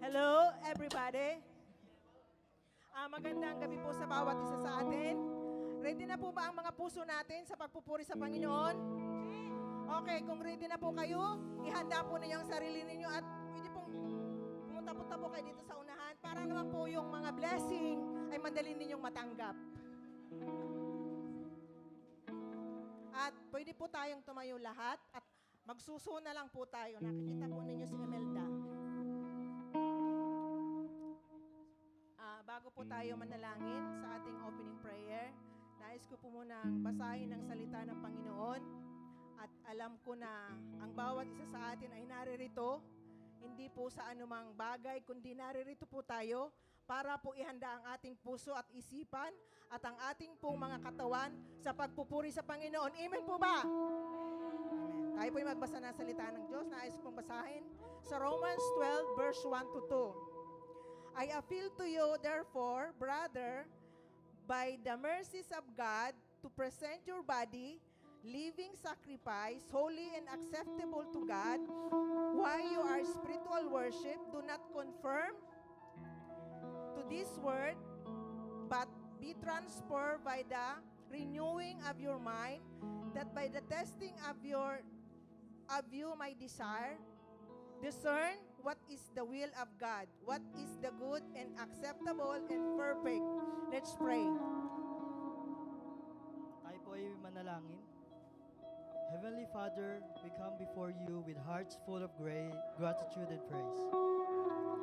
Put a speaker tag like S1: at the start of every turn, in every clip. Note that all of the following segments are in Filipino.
S1: Hello, everybody. Magandang gabi po sa bawat isa sa atin. Ready na po ba ang mga puso natin sa pagpupuri sa Panginoon? Okay, kung ready na po kayo, ihanda po ninyo ang sarili ninyo at pwede pong pumunta-punta po kayo dito sa unahan para naman po yung mga blessing ay madali ninyong matanggap. At pwede po tayong tumayo lahat at magsuso na lang po tayo. Nakikita po ninyo si Imelda. Bago po tayo manalangin sa ating opening prayer, nais ko po munang basahin ang salita ng Panginoon. At alam ko na ang bawat isa sa atin ay naririto, hindi po sa anumang bagay, kundi naririto po tayo para po ihanda ang ating puso at isipan at ang ating pong mga katawan sa pagpupuri sa Panginoon. Amen po ba? Amen. Tayo po ay magbasa ng salita ng Diyos. Nais kong basahin sa Romans 12 verse 1 to 2. I appeal to you, therefore, brother, by the mercies of God, to present your body, living sacrifice, holy and acceptable to God, while you are spiritual worship. Do not conform to this world, but be transformed by the renewing of your mind, that by the testing of you my desire, discern what is the will of God, what is the good and acceptable and perfect. Let's pray.
S2: Tayo po ay manalangin. Heavenly Father, we come before you with hearts full of gratitude and praise.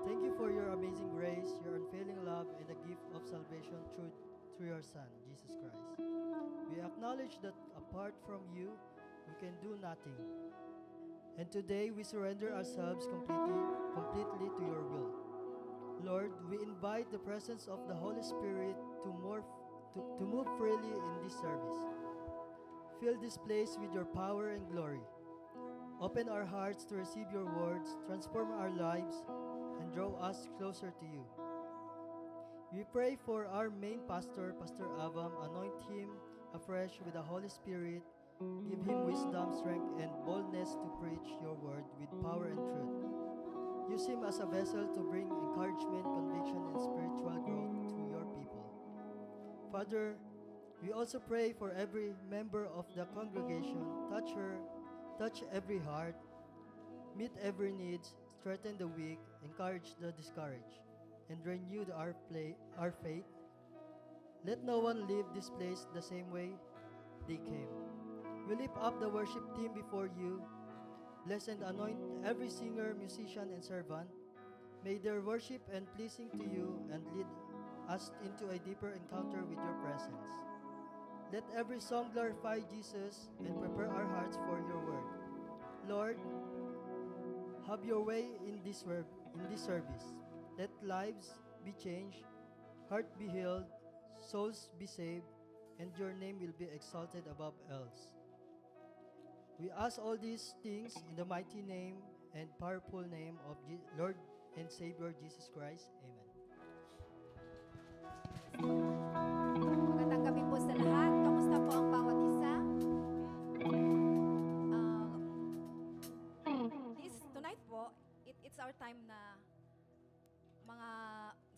S2: Thank you for your amazing grace, your unfailing love, and the gift of salvation through your Son, Jesus Christ. We acknowledge that apart from you, we can do nothing. And today we surrender ourselves completely to your will. Lord, we invite the presence of the Holy Spirit to move freely in this service. Fill this place with your power and glory. Open our hearts to receive your words, transform our lives, and draw us closer to you. We pray for our main pastor, Pastor Avam. Anoint him afresh with the Holy Spirit. Give him wisdom, strength, and boldness to preach your word with power and truth. Use him as a vessel to bring encouragement, conviction, and spiritual growth to your people. Father, we also pray for every member of the congregation. Touch every heart, meet every need, strengthen the weak, encourage the discouraged, and renew our faith. Let no one leave this place the same way they came. We lift up the worship team before you. Bless and anoint every singer, musician, and servant. May their worship and pleasing to you and lead us into a deeper encounter with your presence. Let every song glorify Jesus and prepare our hearts for your word. Lord, have your way in this service. Let lives be changed, heart be healed, souls be saved, and your name will be exalted above else. We ask all these things in the mighty name and powerful name of Lord and Savior Jesus Christ. Amen.
S3: Magandang gabi po sa lahat. Kamusta po ang bawat isa? Tonight po, it's our time na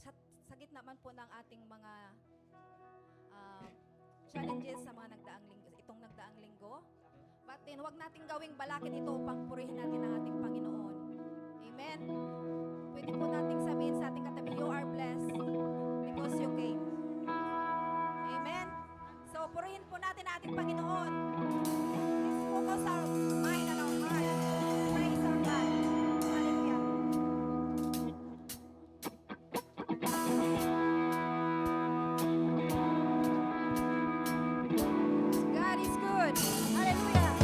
S3: sa gitna man po ng ating mga challenges sa mga nagdaang linggo. But then, huwag nating gawing balakid ito upang purihin natin ang ating Panginoon. Amen? Pwede po nating sabihin sa ating katabi, you are blessed because you came. Amen? So, purihin po natin ang ating Panginoon. Let's focus our mind and our heart. Praise our God. Hallelujah. God is good. Hallelujah.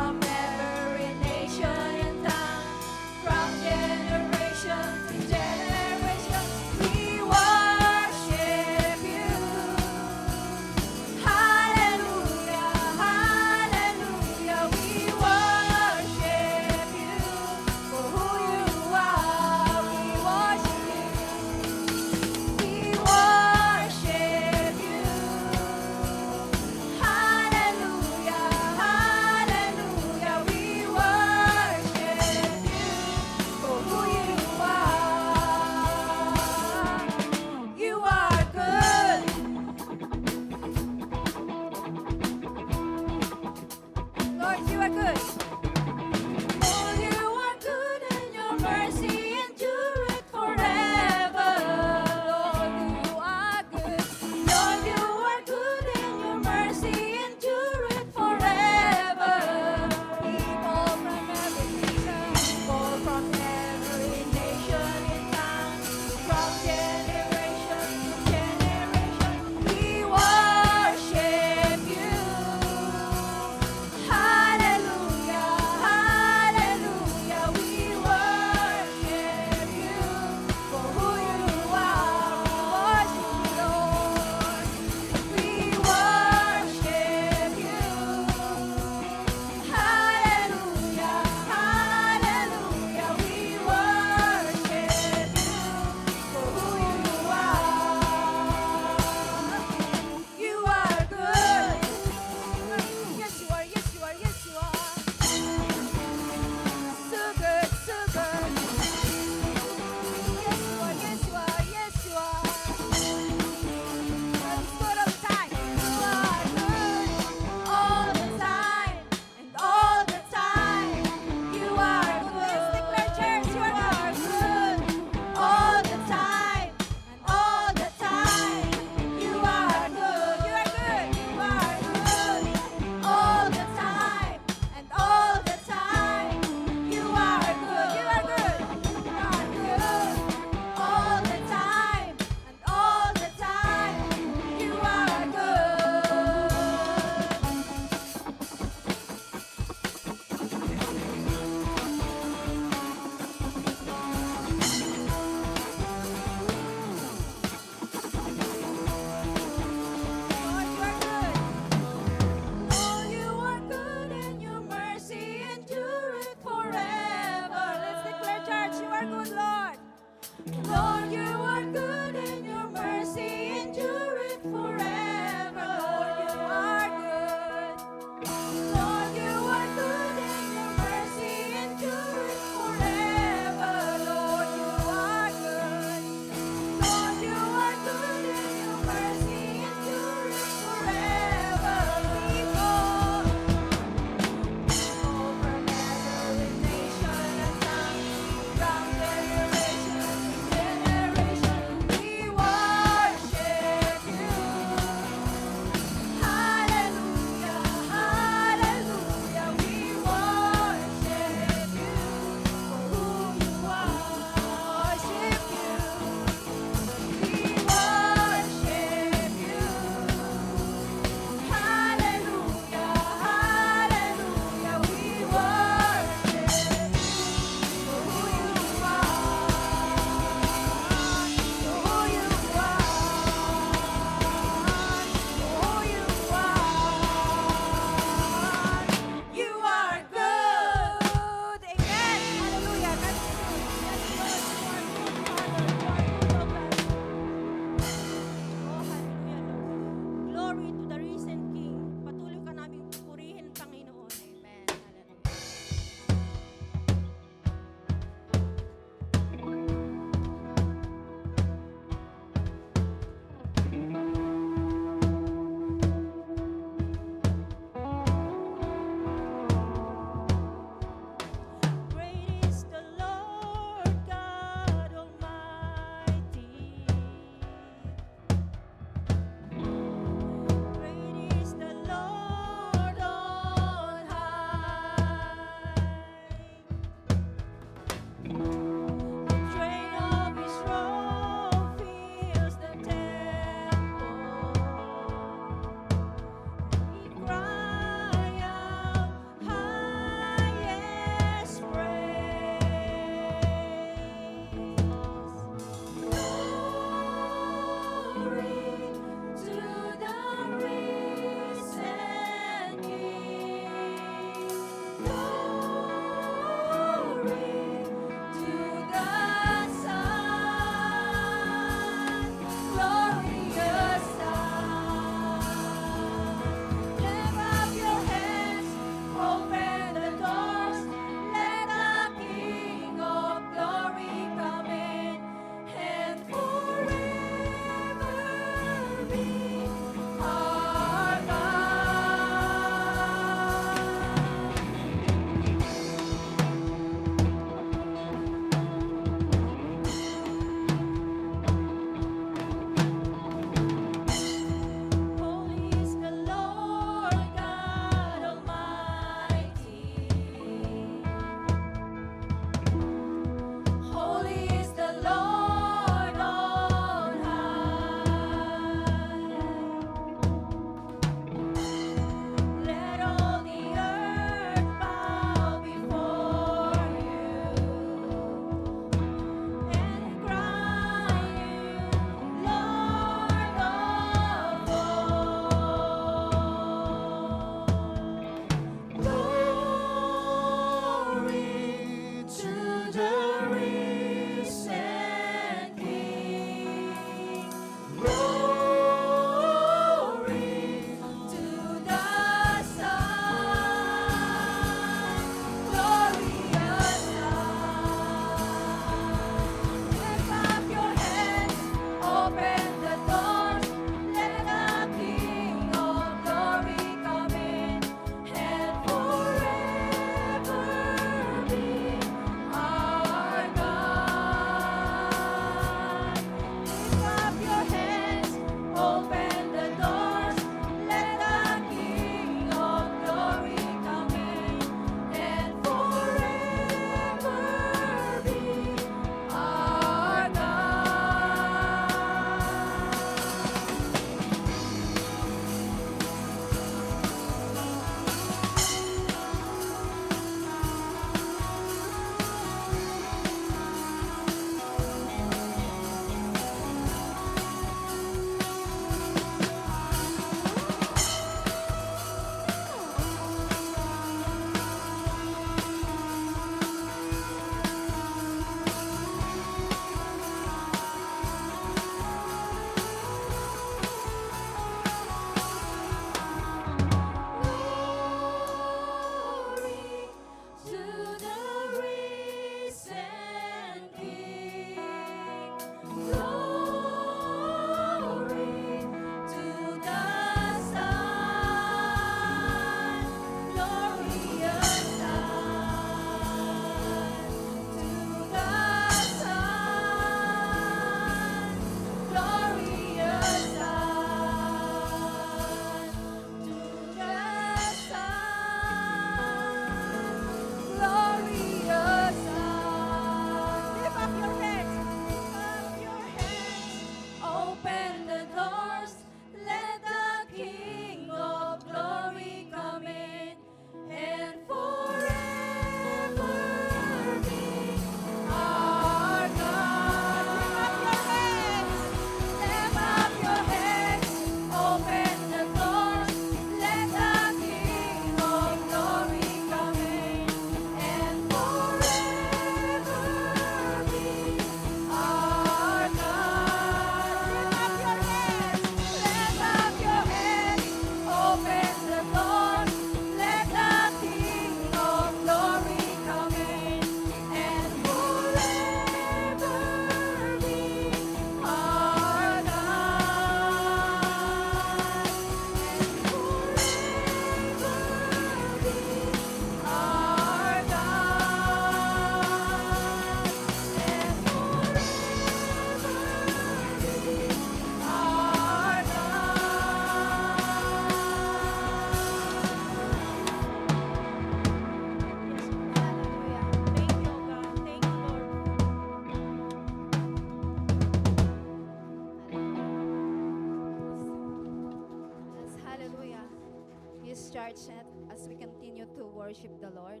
S3: hearts as we continue to worship the Lord.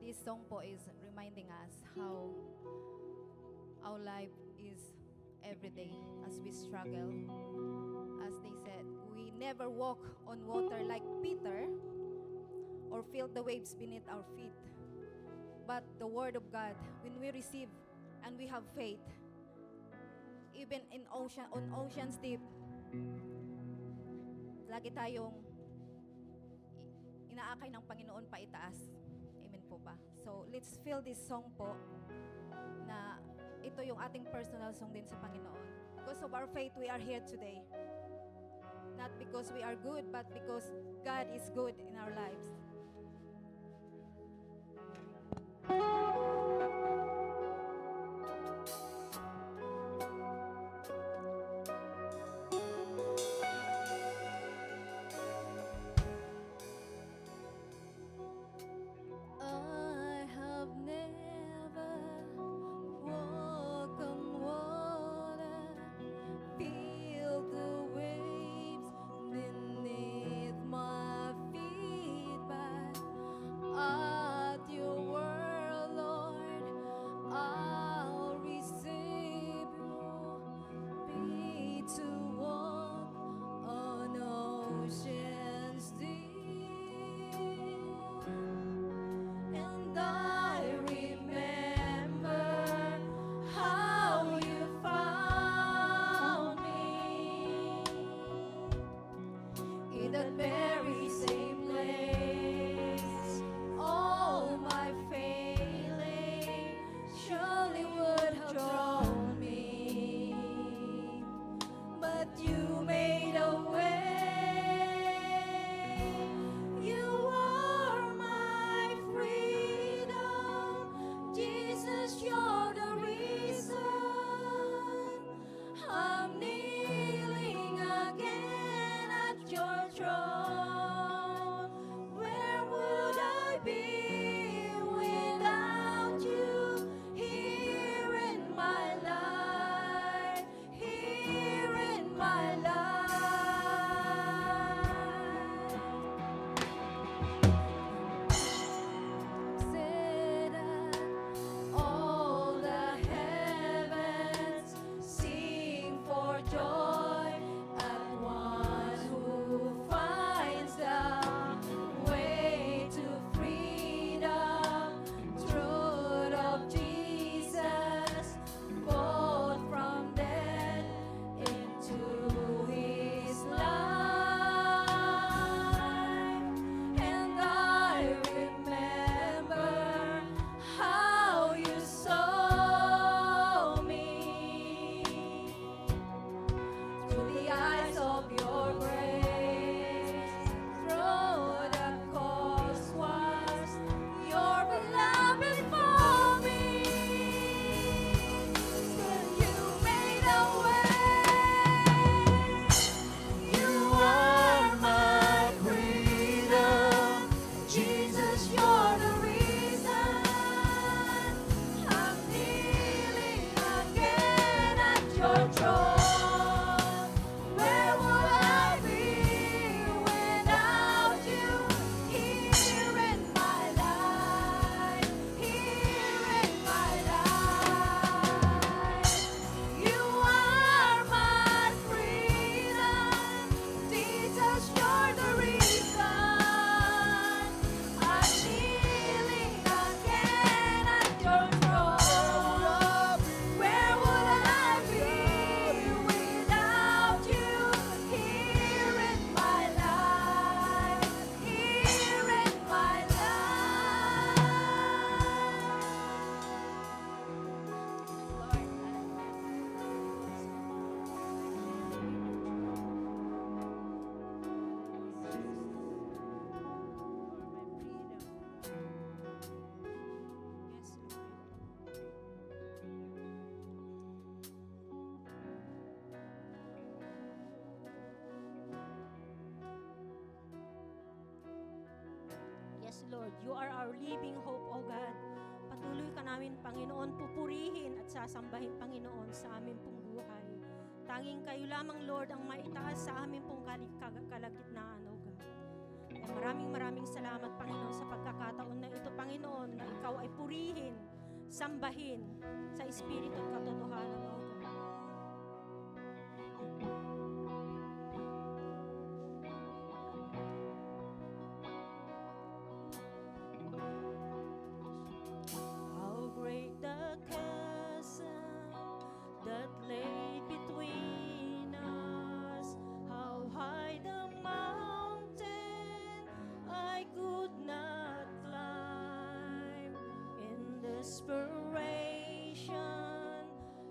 S3: This song po is reminding us how our life is every day as we struggle. As they said, we never walk on water like Peter or feel the waves beneath our feet. But the Word of God, when we receive and we have faith, even on ocean's deep, lagi tayong inaakay ng Panginoon pa itaas. Amen po ba? So, let's feel this song po na ito yung ating personal song din sa Panginoon. Because of our faith, we are here today. Not because we are good, but because God is good in our lives. I have never walked on water, feel the waves beneath my feet, but at your word, Lord, I'll receive you. Be to walk on oceans deep. And I remember how you found me in that very same place. All my failing surely would have drawn me, but you made a way. You are my freedom, Jesus. You're the reason I'm kneeling again at your throne. Where would I be without you? Here in my life, here in my life. Said all the heavens sing for joy at one who finds the way to freedom, truth of Jesus, both from death into his life. And I remember how you saw me through the eyes of your grace. Through the course was your beloved for me. Still you made a way. You are my freedom, Jesus. You're the reason I'm kneeling again at your throne. Where would I be without you? Here in my life, here in my life. You are my freedom, Jesus. You're the reason I'm kneeling again at your throne. Where would I be without you? Here in my life, here in my
S4: Yes, Lord, you are our living hope, O God. Patuloy ka namin, Panginoon, pupurihin at sasambahin, Panginoon, sa aming pong buhay. Tanging kayo lamang, Lord, ang maitaas sa aming pong kalagitnaan, O God. Kaya Maraming salamat, Panginoon, sa pagkakataon na ito, Panginoon, na ikaw ay purihin, sambahin sa Espiritu at katotohanan, O God. How great the chasm that lay between us, how high the mountain I could not climb. In desperation,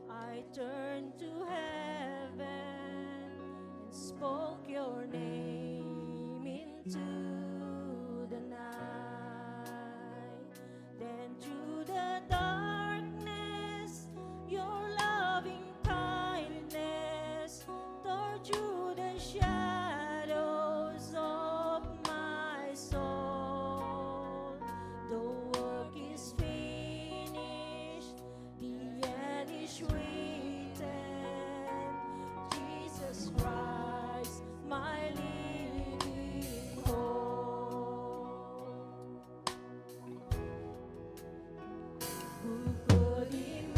S4: I turned to heaven and spoke your name into the night. Then through the darkness, your loving kindness tore through the shadows of my soul. The work is finished, the end is written. Jesus Christ, my living hope. Who could imagine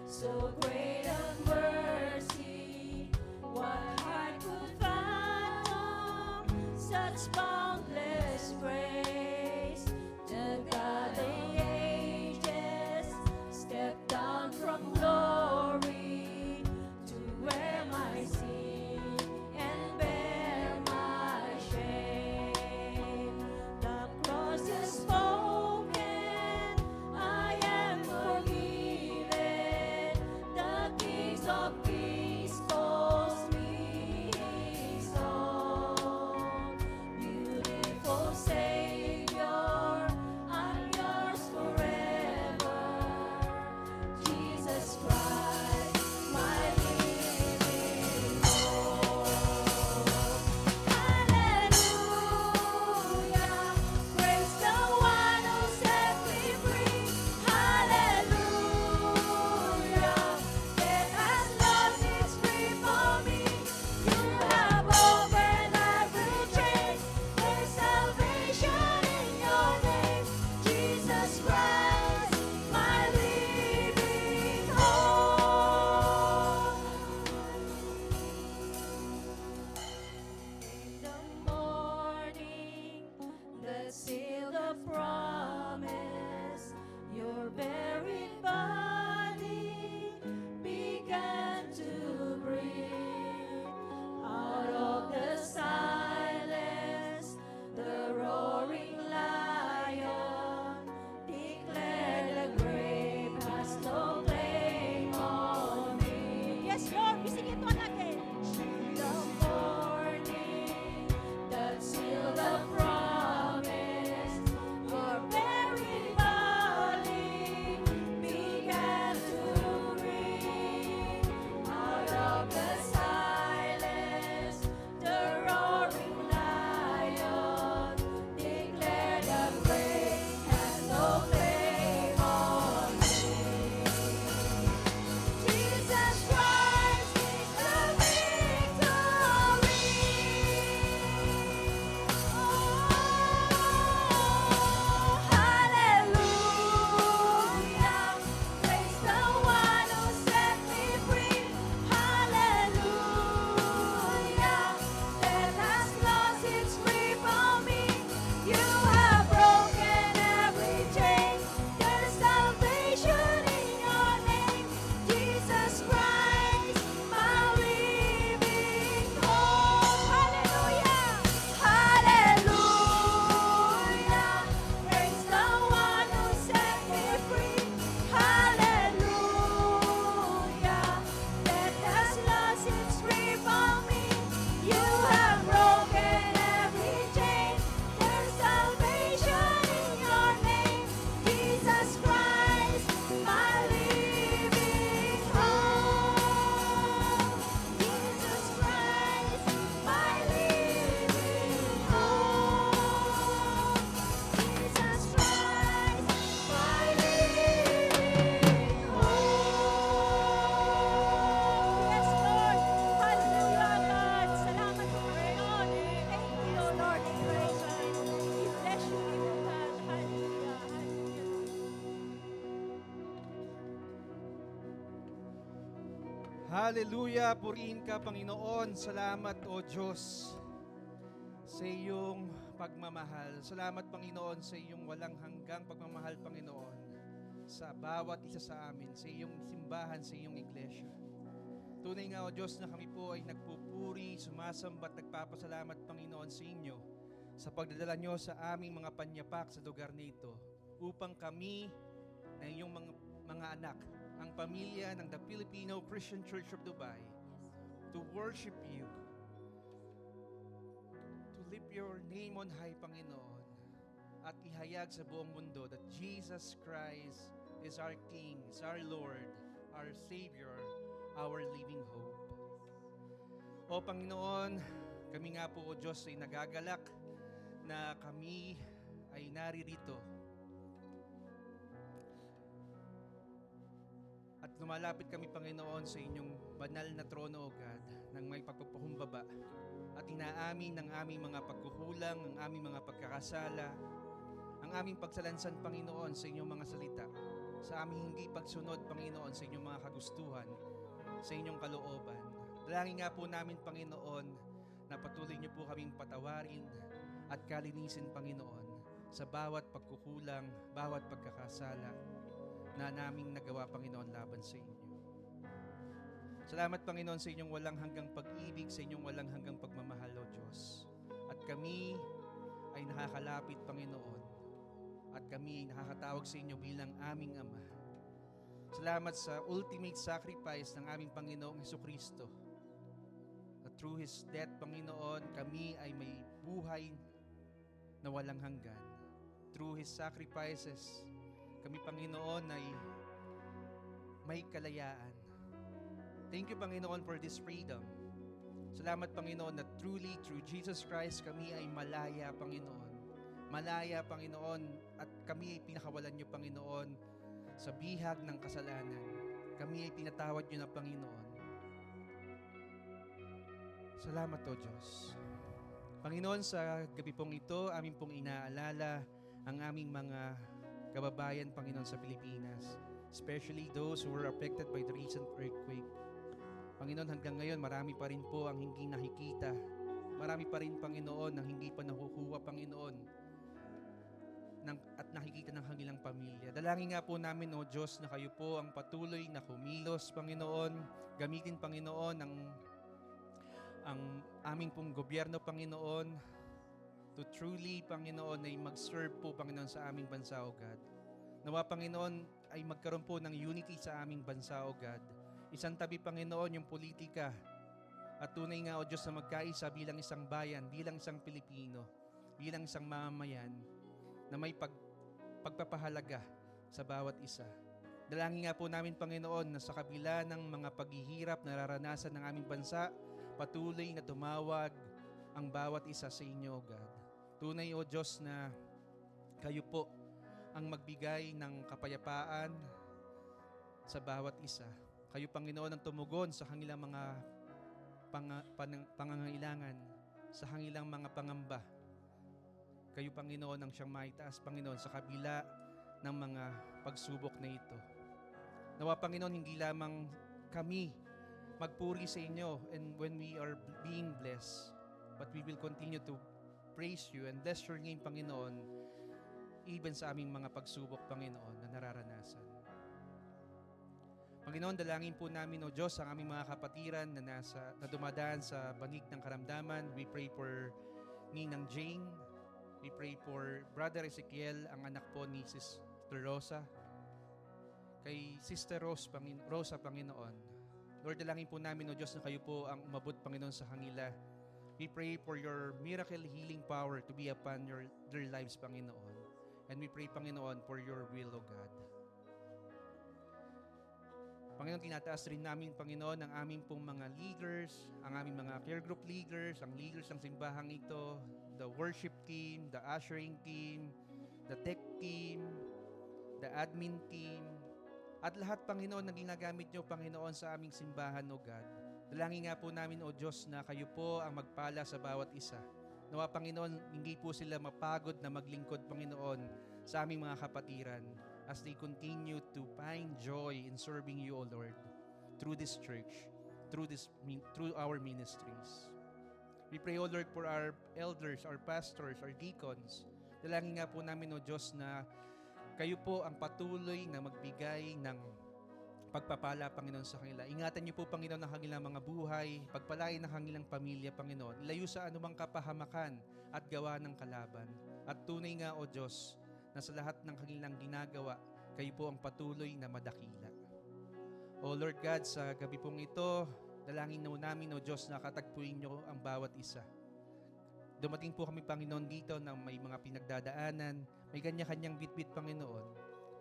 S4: so great a mercy? What heart could fathom such boundless grace? The God of the ages stepped down from glory to wear my sin and bear my shame. The cross is spoken, I am forgiven. The King of Kings calls me his own. Beautiful Savior,
S5: Hallelujah! Purihin ka, Panginoon. Salamat, O Diyos, sa iyong pagmamahal. Salamat, Panginoon, sa iyong walang hanggang pagmamahal, Panginoon, sa bawat isa sa amin, sa iyong simbahan, sa iyong iglesia. Tunay nga, O Diyos, na kami po ay nagpupuri, sumasamba at nagpapasalamat, Panginoon, sa inyo sa pagdadala nyo sa aming mga panyapak sa lugar nito upang kami na iyong mga anak, ang pamilya ng The Filipino Christian Church of Dubai, to worship you, to lift your name on high, Panginoon, at ihayag sa buong mundo that Jesus Christ is our King, is our Lord, our Savior, our living hope. O Panginoon, kami nga po, O Diyos, ay nagagalak na kami ay naririto at lumalapit kami, Panginoon, sa inyong banal na trono, O God, ng may pagpapakumbaba at inaamin ng aming mga pagkukulang, ang aming mga pagkakasala, ang aming pagsalansan, Panginoon, sa inyong mga salita, sa aming hindi pagsunod, Panginoon, sa inyong mga kagustuhan, sa inyong kalooban. Dalangin nga po namin, Panginoon, na patuloy niyo po kaming patawarin at kalinisin, Panginoon, sa bawat pagkukulang, bawat pagkakasala na naming nagawa, Panginoon, laban sa inyo. Salamat, Panginoon, sa inyong walang hanggang pag-ibig, sa inyong walang hanggang pagmamahal, O Diyos. At kami ay nakakalapit, Panginoon, at kami ay nakakatawag sa inyo bilang aming Ama. Salamat sa ultimate sacrifice ng aming Panginoong Hesukristo. That through His death, Panginoon, kami ay may buhay na walang hanggan. Through His sacrifices, kami, Panginoon, ay may kalayaan. Thank you, Panginoon, for this freedom. Salamat, Panginoon, na truly, through Jesus Christ, kami ay malaya, Panginoon. Malaya, Panginoon, at kami ay pinakawalan niyo, Panginoon, sa bihag ng kasalanan. Kami ay pinatawad niyo na, Panginoon. Salamat, O Diyos. Panginoon, sa gabi pong ito, amin pong inaalala ang aming mga kababayan, Panginoon, sa Pilipinas, especially those who were affected by the recent earthquake. Panginoon, hanggang ngayon, marami pa rin po ang hindi nakikita. Marami pa rin, Panginoon, ang hindi pa nakukuha, Panginoon, at nakikita ng kanilang pamilya. Dalangin nga po namin, O Diyos, na kayo po ang patuloy na kumilos, Panginoon. Gamitin, Panginoon, ang aming pong gobyerno, Panginoon, to truly, Panginoon, ay mag-serve po, Panginoon, sa aming bansa, O God. Nawa, Panginoon, ay magkaroon po ng unity sa aming bansa, O God. Isang tabi, Panginoon, yung politika. At tunay nga, O Diyos, na magkaisa bilang isang bayan, bilang isang Pilipino, bilang isang mamamayan, na may pagpapahalaga sa bawat isa. Dalangin nga po namin, Panginoon, na sa kabila ng mga paghihirap na nararanasan ng aming bansa, patuloy na tumawag ang bawat isa sa inyo, O God. Tunay, O Diyos, na kayo po ang magbigay ng kapayapaan sa bawat isa. Kayo, Panginoon, ang tumugon sa kanilang mga pangangailangan, sa kanilang mga pangamba. Kayo, Panginoon, ang siyang maitaas, Panginoon, sa kabila ng mga pagsubok na ito. Nawa, Panginoon, hindi lamang kami magpuri sa inyo and when we are being blessed, but we will continue to praise you and bless your name, Panginoon, even sa aming mga pagsubok, Panginoon, na nararanasan. Panginoon, dalangin po namin, O Diyos, ang aming mga kapatiran na dumadaan sa banig ng karamdaman. We pray for Ninang Jane. We pray for Brother Ezekiel, ang anak po ni Sister Rosa. Kay Sister Rosa, Panginoon. Lord, dalangin po namin, O Diyos, na kayo po ang umabot, Panginoon, sa kanila. We pray for your miracle healing power to be upon their lives, Panginoon. And we pray, Panginoon, for your will, O God. Panginoon, tinataas rin namin, Panginoon, ang aming pong mga leaders, ang aming mga care group leaders, ang leaders ng simbahang ito, the worship team, the ushering team, the tech team, the admin team, at lahat, Panginoon, na ginagamit nyo, Panginoon, sa aming simbahan, O God. Dalangin nga po namin, O Diyos, na kayo po ang magpala sa bawat isa. Nawa, Panginoon, hindi po sila mapagod na maglingkod, Panginoon, sa aming mga kapatiran as they continue to find joy in serving you, O Lord, through this church. through our ministries. We pray, O Lord, for our elders, our pastors, our deacons. Dalangin nga po namin, O Diyos, na kayo po ang patuloy na magbigay ng pagpapala, Panginoon, sa kanila. Ingatan niyo po, Panginoon, ang kanilang mga buhay, pagpalain ang kanilang pamilya, Panginoon. Ilayo sa anumang kapahamakan at gawa ng kalaban. At tunay nga, O Diyos, na sa lahat ng kanilang ginagawa, kayo po ang patuloy na madakila. O Lord God, sa gabi pong ito, dalangin na namin, O Diyos, na katagpuin niyo ang bawat isa. Dumating po kami, Panginoon, dito na may mga pinagdadaanan, may kanya-kanyang bitbit, Panginoon.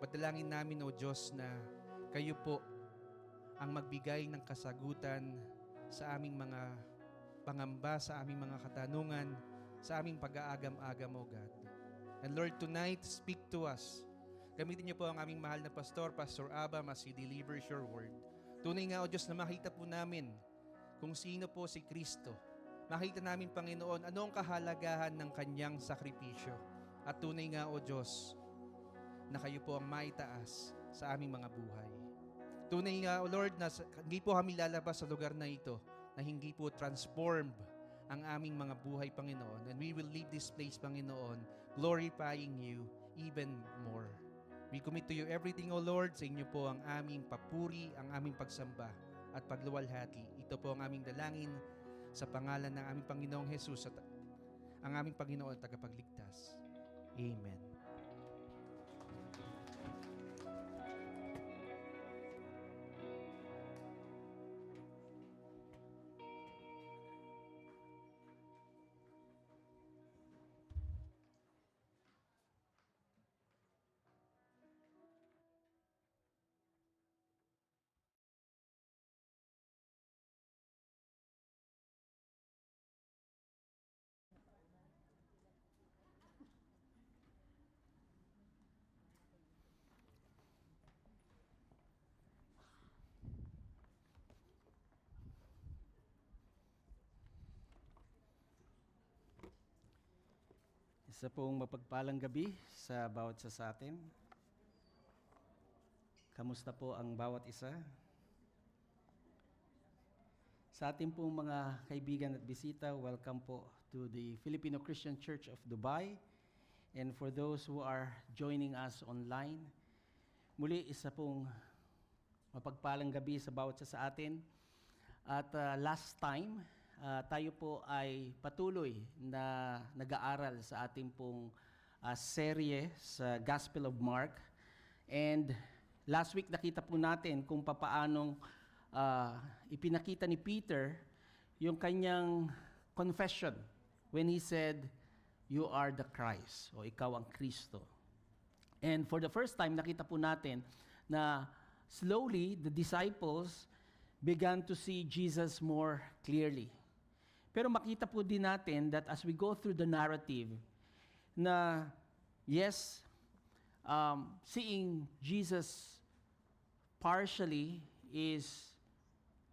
S5: Padalangin namin, O Diyos, na kayo po ang magbigay ng kasagutan sa aming mga pangamba, sa aming mga katanungan, sa aming pag-aagam-agam, O God. And Lord, tonight, speak to us. Gamitin niyo po ang aming mahal na pastor, Pastor Abam, as he delivers your word. Tunay nga, O Diyos, na makita po namin kung sino po si Kristo. Makita namin, Panginoon, ano ang kahalagahan ng kanyang sakripisyo. At tunay nga, O Diyos, na kayo po ang maitaas sa aming mga buhay. Tunay nga, O Lord, na hindi po kami lalabas sa lugar na ito na hindi po transformed ang aming mga buhay, Panginoon. And we will leave this place, Panginoon, glorifying you even more. We commit to you everything, O Lord. Sa inyo po ang aming papuri, ang aming pagsamba at pagluwalhati. Ito po ang aming dalangin sa pangalan ng aming Panginoong Jesus at ang aming Panginoon at tagapagligtas. Amen.
S6: Isa pong mapagpalang gabi sa bawat isa sa atin. Kamusta po ang bawat isa? Sa ating pong mga kaibigan at bisita, welcome po to the Filipino Christian Church of Dubai. And for those who are joining us online, muli isa pong mapagpalang gabi sa bawat isa sa atin. At last time, tayo po ay patuloy na nag-aaral sa ating pong serye sa Gospel of Mark. And last week nakita po natin kung papaanong ipinakita ni Peter yung kanyang confession when he said, "You are the Christ," o ikaw ang Kristo. And for the first time, nakita po natin na slowly the disciples began to see Jesus more clearly. Pero makita po din natin that as we go through the narrative, na yes, seeing Jesus partially is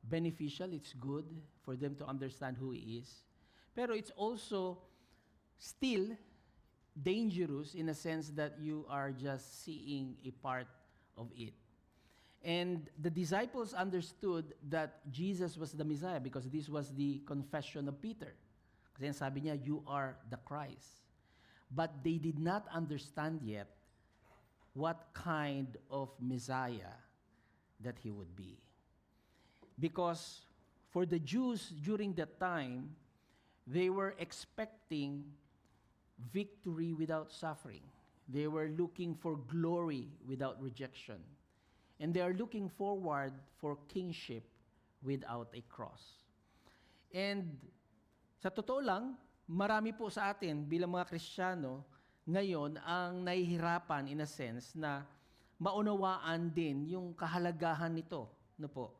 S6: beneficial, it's good for them to understand who He is. Pero it's also still dangerous in a sense that you are just seeing a part of it. And the disciples understood that Jesus was the Messiah because this was the confession of Peter. Kasi sabi niya, "You are the Christ." But they did not understand yet what kind of Messiah that He would be. Because for the Jews during that time, they were expecting victory without suffering. They were looking for glory without rejection. And they are looking forward for kingship without a cross. And sa totoo lang, marami po sa atin bilang mga Kristiyano ngayon ang nahihirapan in a sense na maunawaan din yung kahalagahan nito. No po?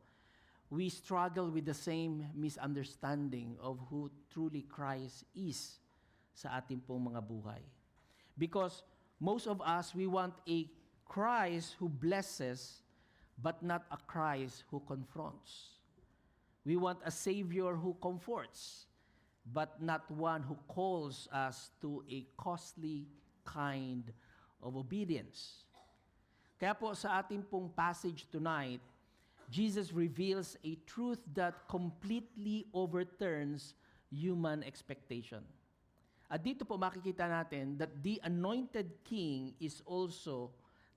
S6: We struggle with the same misunderstanding of who truly Christ is sa ating pong mga buhay. Because most of us, we want a Christ who blesses, but not a Christ who confronts. We want a Savior who comforts, but not one who calls us to a costly kind of obedience. Kaya po sa ating pong passage tonight, Jesus reveals a truth that completely overturns human expectation. At dito po makikita natin that the anointed king is also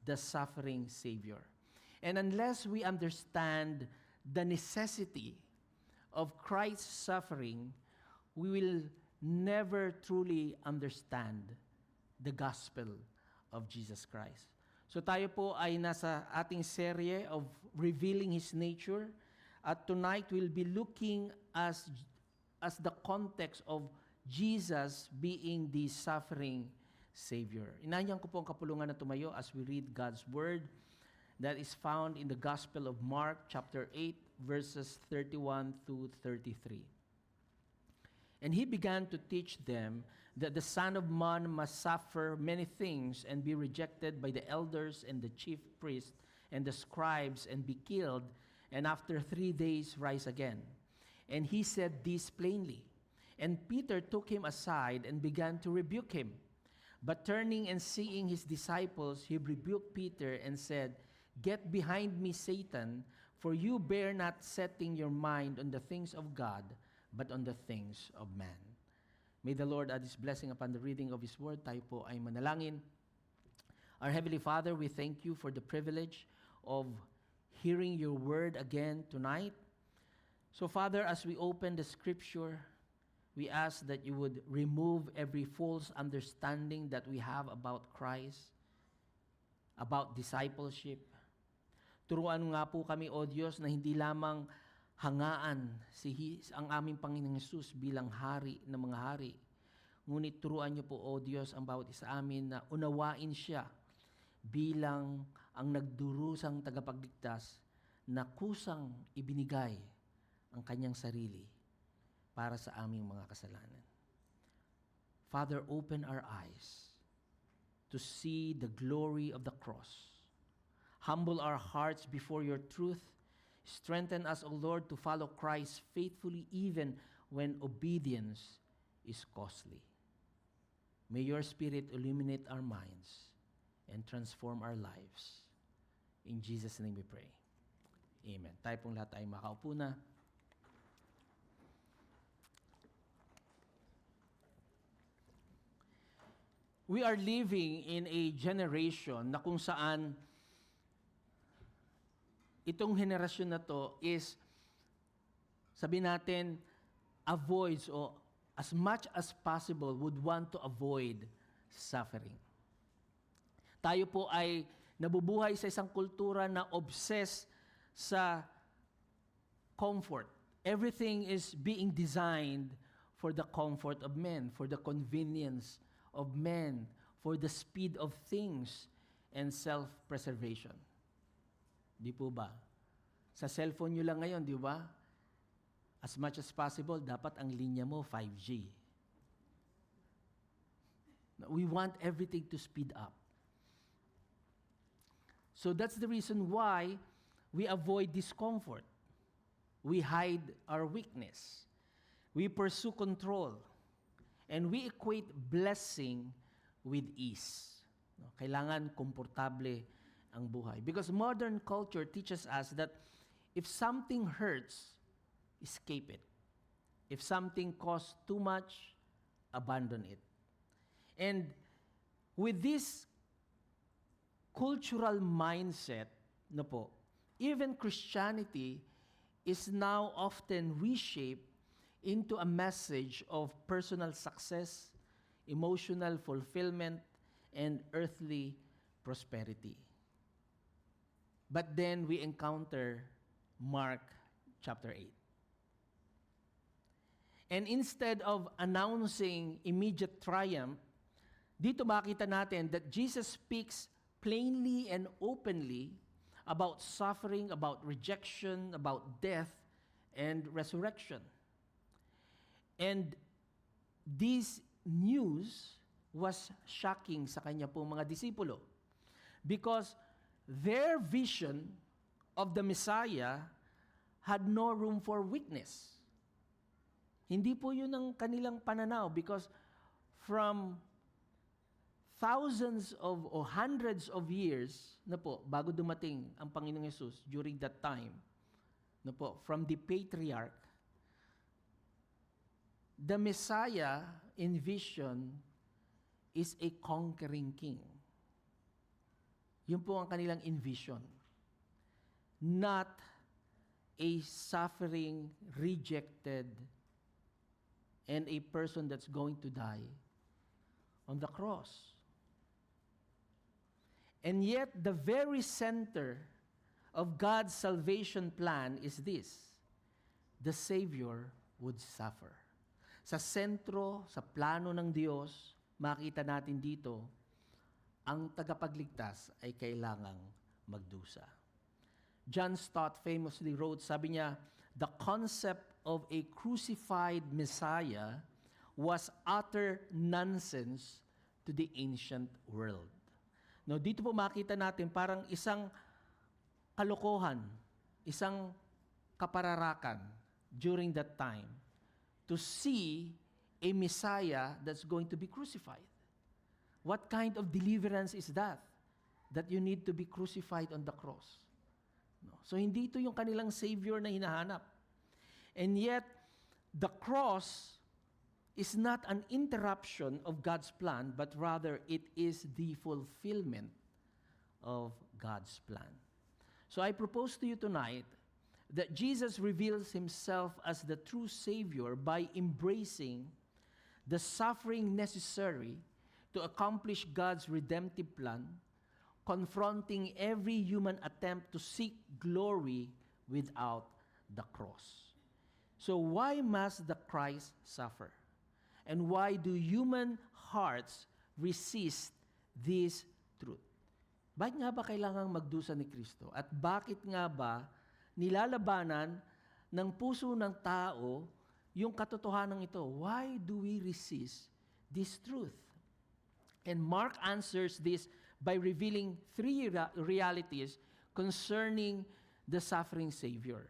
S6: the suffering Savior. And unless we understand the necessity of Christ's suffering, we will never truly understand the gospel of Jesus Christ. So tayo po ay nasa ating serye of revealing His nature. At tonight, we'll be looking as the context of Jesus being the suffering Savior. Inanyan ko po ang kapulungan na tumayo as we read God's Word that is found in the Gospel of Mark chapter 8 verses 31 to 33. And He began to teach them that the Son of Man must suffer many things and be rejected by the elders and the chief priests and the scribes and be killed, and after 3 days rise again. And He said this plainly. And Peter took Him aside and began to rebuke him. But turning and seeing His disciples, He rebuked Peter and said, "Get behind me, Satan, for you bear not setting your mind on the things of God, but on the things of man." May the Lord add His blessing upon the reading of His word. Tayo po ay manalangin. Our Heavenly Father, we thank You for the privilege of hearing Your word again tonight. So Father, as we open the scripture, we ask that You would remove every false understanding that we have about Christ, about discipleship. Turuan nga po kami, O Diyos, na hindi lamang hangaan ang aming Panginoong Hesus bilang hari ng mga hari. Ngunit turuan Niyo po, O Diyos, ang bawat isa amin na unawain Siya bilang ang nagdurusang tagapagligtas na kusang ibinigay ang Kanyang sarili para sa aming mga kasalanan. Father, open our eyes to see the glory of the cross. Humble our hearts before Your truth. Strengthen us, O Lord, to follow Christ faithfully even when obedience is costly. May Your Spirit illuminate our minds and transform our lives. In Jesus' name we pray. Amen. Tayo pong lahat ay makaupo na. We are living in a generation na kung saan itong henerasyon na to is, sabi natin, avoids or as much as possible would want to avoid suffering. Tayo po ay nabubuhay sa isang kultura na obsessed sa comfort. Everything is being designed for the comfort of men, for the convenience of men, for the speed of things, and self-preservation. Di po ba? Sa cellphone nyo lang ngayon, di ba? As much as possible, dapat ang linya mo 5G. We want everything to speed up. So that's the reason why we avoid discomfort. We hide our weakness. We pursue control. And we equate blessing with ease. Kailangan komportable ang buhay. Because modern culture teaches us that if something hurts, escape it. If something costs too much, abandon it. And with this cultural mindset, even Christianity is now often reshaped into a message of personal success, emotional fulfillment, and earthly prosperity. But then we encounter Mark chapter 8. And instead of announcing immediate triumph, dito makita natin that Jesus speaks plainly and openly about suffering, about rejection, about death, and resurrection. And this news was shocking sa kanya pong mga disipulo because their vision of the Messiah had no room for weakness. Hindi po yun ang kanilang pananaw because from thousands of or hundreds of years na po bago dumating ang Panginoong Hesus during that time, no po, from the patriarch, the Messiah in vision is a conquering king. Yun po ang kanilang envision. Not a suffering, rejected, and a person that's going to die on the cross. And yet, the very center of God's salvation plan is this: the Savior would suffer. Sa sentro, sa plano ng Diyos, makita natin dito, ang tagapagligtas ay kailangang magdusa. John Stott famously wrote, sabi niya, the concept of a crucified Messiah was utter nonsense to the ancient world. No, dito po makita natin parang isang kalokohan, isang kapararakan during that time to see a Messiah that's going to be crucified. What kind of deliverance is that? That you need to be crucified on the cross. No. So hindi ito yung kanilang Savior na hinahanap. And yet, the cross is not an interruption of God's plan, but rather it is the fulfillment of God's plan. So I propose to you tonight that Jesus reveals himself as the true Savior by embracing the suffering necessary to accomplish God's redemptive plan, confronting every human attempt to seek glory without the cross. So why must the Christ suffer? And why do human hearts resist this truth? Bakit nga ba kailangang magdusa ni Kristo? At bakit nga ba nilalabanan ng puso ng tao yung katotohanan ito? Why do we resist this truth? And Mark answers this by revealing three realities concerning the suffering Savior.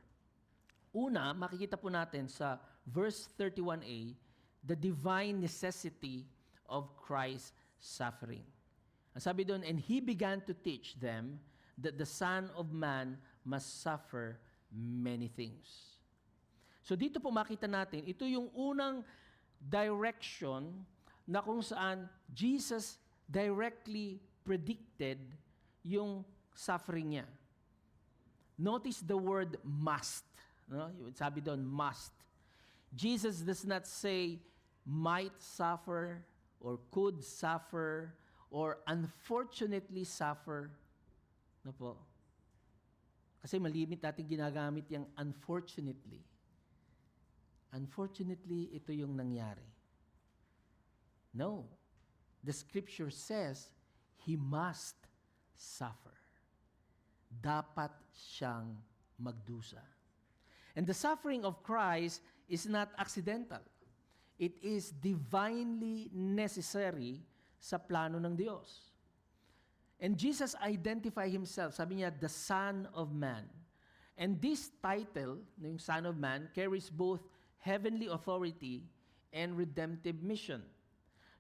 S6: Una, makikita po natin sa verse 31a, the divine necessity of Christ's suffering. Ang sabi doon, and he began to teach them that the Son of Man must suffer many things. So dito po makita natin, ito yung unang direction na kung saan Jesus directly predicted yung suffering niya. Notice the word must. No? Sabi doon, must. Jesus does not say might suffer or could suffer or unfortunately suffer. No po? Kasi malimit natin ginagamit yung unfortunately. Unfortunately, ito yung nangyari. No. The scripture says, he must suffer. Dapat siyang magdusa. And the suffering of Christ is not accidental. It is divinely necessary sa plano ng Diyos. And Jesus identified himself, sabi niya, the Son of Man. And this title, yung Son of Man, carries both heavenly authority and redemptive mission.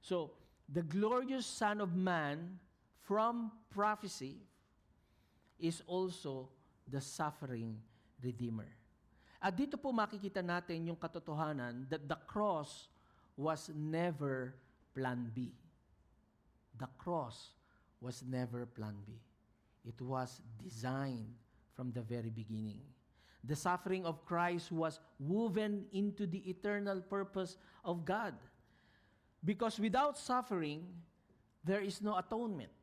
S6: So, the glorious Son of Man from prophecy is also the suffering Redeemer. At dito po makikita natin yung katotohanan that the cross was never plan B. The cross was never plan B. It was designed from the very beginning. The suffering of Christ was woven into the eternal purpose of God. Because without suffering, there is no atonement.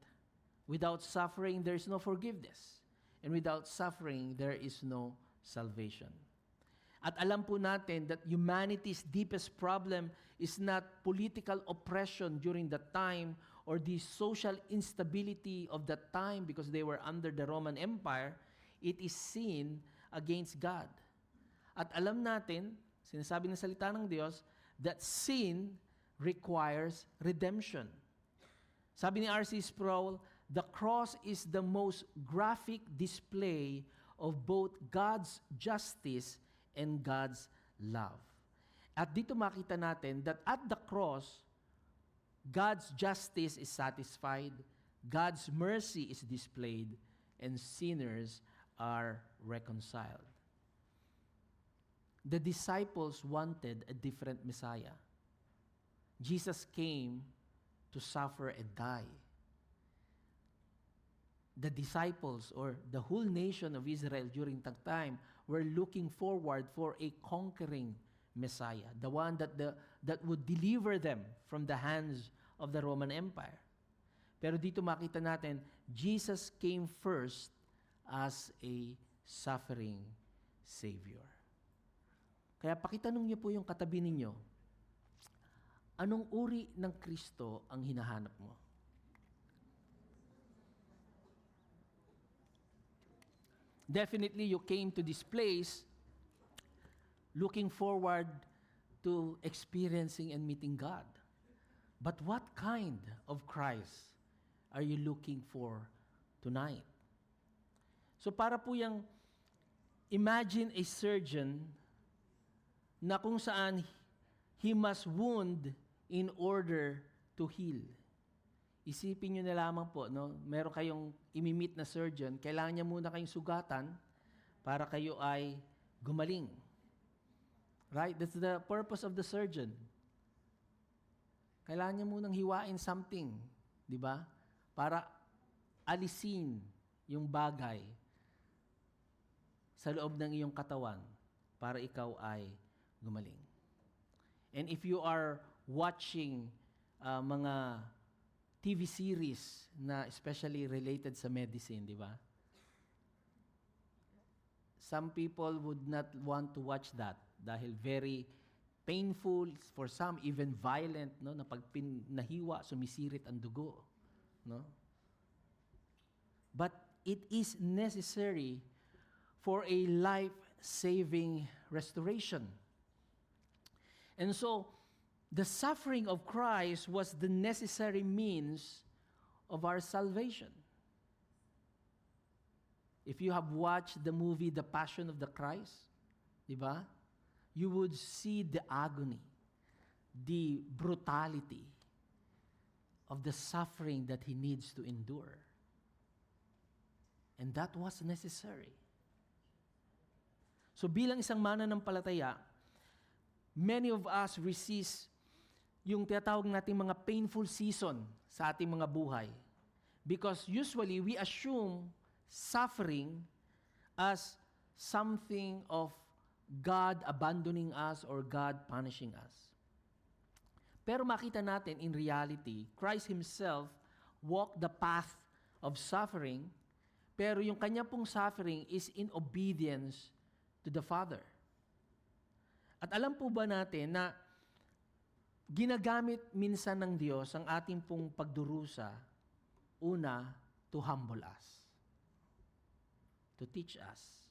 S6: Without suffering, there is no forgiveness. And without suffering, there is no salvation. At alam po natin that humanity's deepest problem is not political oppression during that time or the social instability of that time because they were under the Roman Empire. It is sin against God. At alam natin, sinasabi ng salita ng Diyos, that sin requires redemption. Sabi ni R.C. Sproul, the cross is the most graphic display of both God's justice and God's love. At dito makita natin that at the cross, God's justice is satisfied, God's mercy is displayed, and sinners are reconciled. the disciples wanted a different Messiah. Jesus came to suffer and die. The disciples or the whole nation of Israel during that time were looking forward for a conquering Messiah, the one that would deliver them from the hands of the Roman Empire. Pero dito makita natin, Jesus came first as a suffering Savior. Kaya pakitanong niyo po yung katabi ninyo, anong uri ng Kristo ang hinahanap mo? Definitely, you came to this place looking forward to experiencing and meeting God. But what kind of Christ are you looking for tonight? So para po yung imagine a surgeon na kung saan he must wound in order to heal. Isipin nyo na lamang po, no? Meron kayong imimit na surgeon, kailangan niya muna kayong sugatan para kayo ay gumaling. Right? That's the purpose of the surgeon. Kailangan niya munang hiwain something, di ba? Para alisin yung bagay sa loob ng iyong katawan para ikaw ay gumaling. And if you are watching mga TV series na especially related sa medicine, di ba? Some people would not want to watch that dahil very painful, for some even violent, no? Na pag nahiwa, sumisirit ang dugo, no? But it is necessary for a life-saving restoration. And so, the suffering of Christ was the necessary means of our salvation. If you have watched the movie The Passion of the Christ, di ba? You would see the agony, the brutality of the suffering that he needs to endure. And that was necessary. So bilang isang mananampalataya, many of us resist yung tinatawag nating mga painful season sa ating mga buhay. Because usually we assume suffering as something of God abandoning us or God punishing us. Pero makita natin in reality, Christ Himself walked the path of suffering, pero yung kanya pong suffering is in obedience to the Father. At alam po ba natin na ginagamit minsan ng Diyos ang ating pong pagdurusa, una, to humble us, to teach us,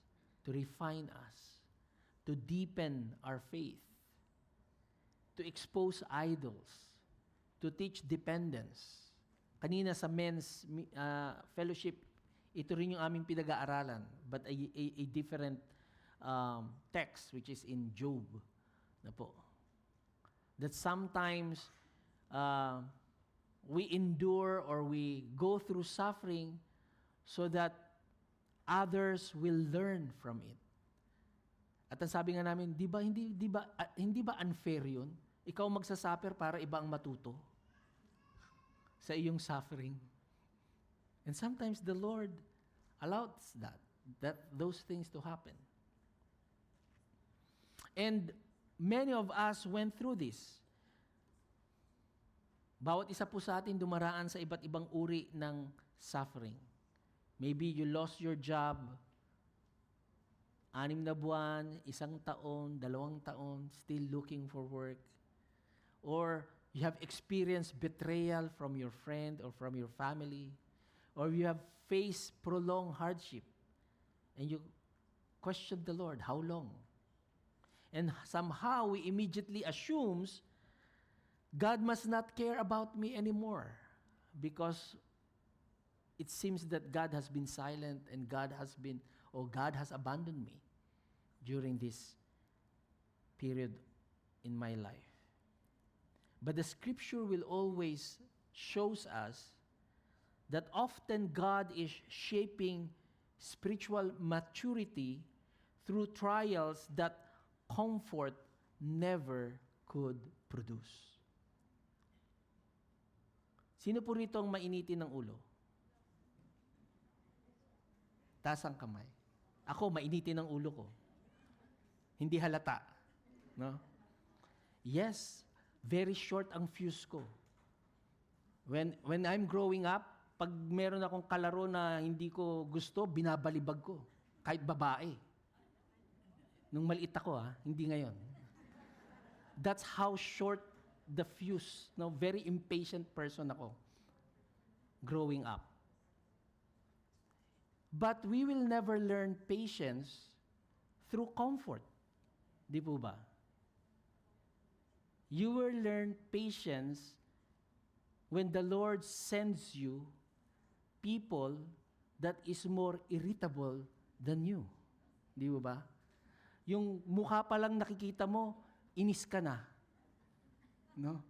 S6: to refine us, to deepen our faith, to expose idols, to teach dependence. Kanina sa men's fellowship, ito rin yung aming pinag-aaralan, but a different text, which is in Job. Na po. That sometimes we endure or we go through suffering so that others will learn from it. At ang sabi nga namin, hindi ba unfair yun? Ikaw magsasuffer para iba ang matuto sa iyong suffering. And sometimes the Lord allows those things to happen. And many of us went through this. Bawat isa po sa atin dumaraan sa iba't ibang uri ng suffering. Maybe you lost your job, 6 na buwan, 1 taon, 2 taon, still looking for work. Or you have experienced betrayal from your friend or from your family. Or you have faced prolonged hardship. And you question the Lord, how long? And somehow we immediately assumes God must not care about me anymore because it seems that God has been silent and God has abandoned me during this period in my life. But the scripture will always shows us that often God is shaping spiritual maturity through trials that comfort never could produce. Sino po rito ang mainitin ng ulo? Taas ang kamay. Ako, mainitin ang ulo ko. Hindi halata. No? Yes, very short ang fuse ko. When I'm growing up, pag meron akong kalaro na hindi ko gusto, binabalibag ko. Kahit babae. Nung maliit ako, hindi ngayon. That's how short the fuse. No? Very impatient person ako growing up. But we will never learn patience through comfort. Di po ba? You will learn patience when the Lord sends you people that is more irritable than you. Di ba? Yung mukha pa lang nakikita mo, inis ka na. No?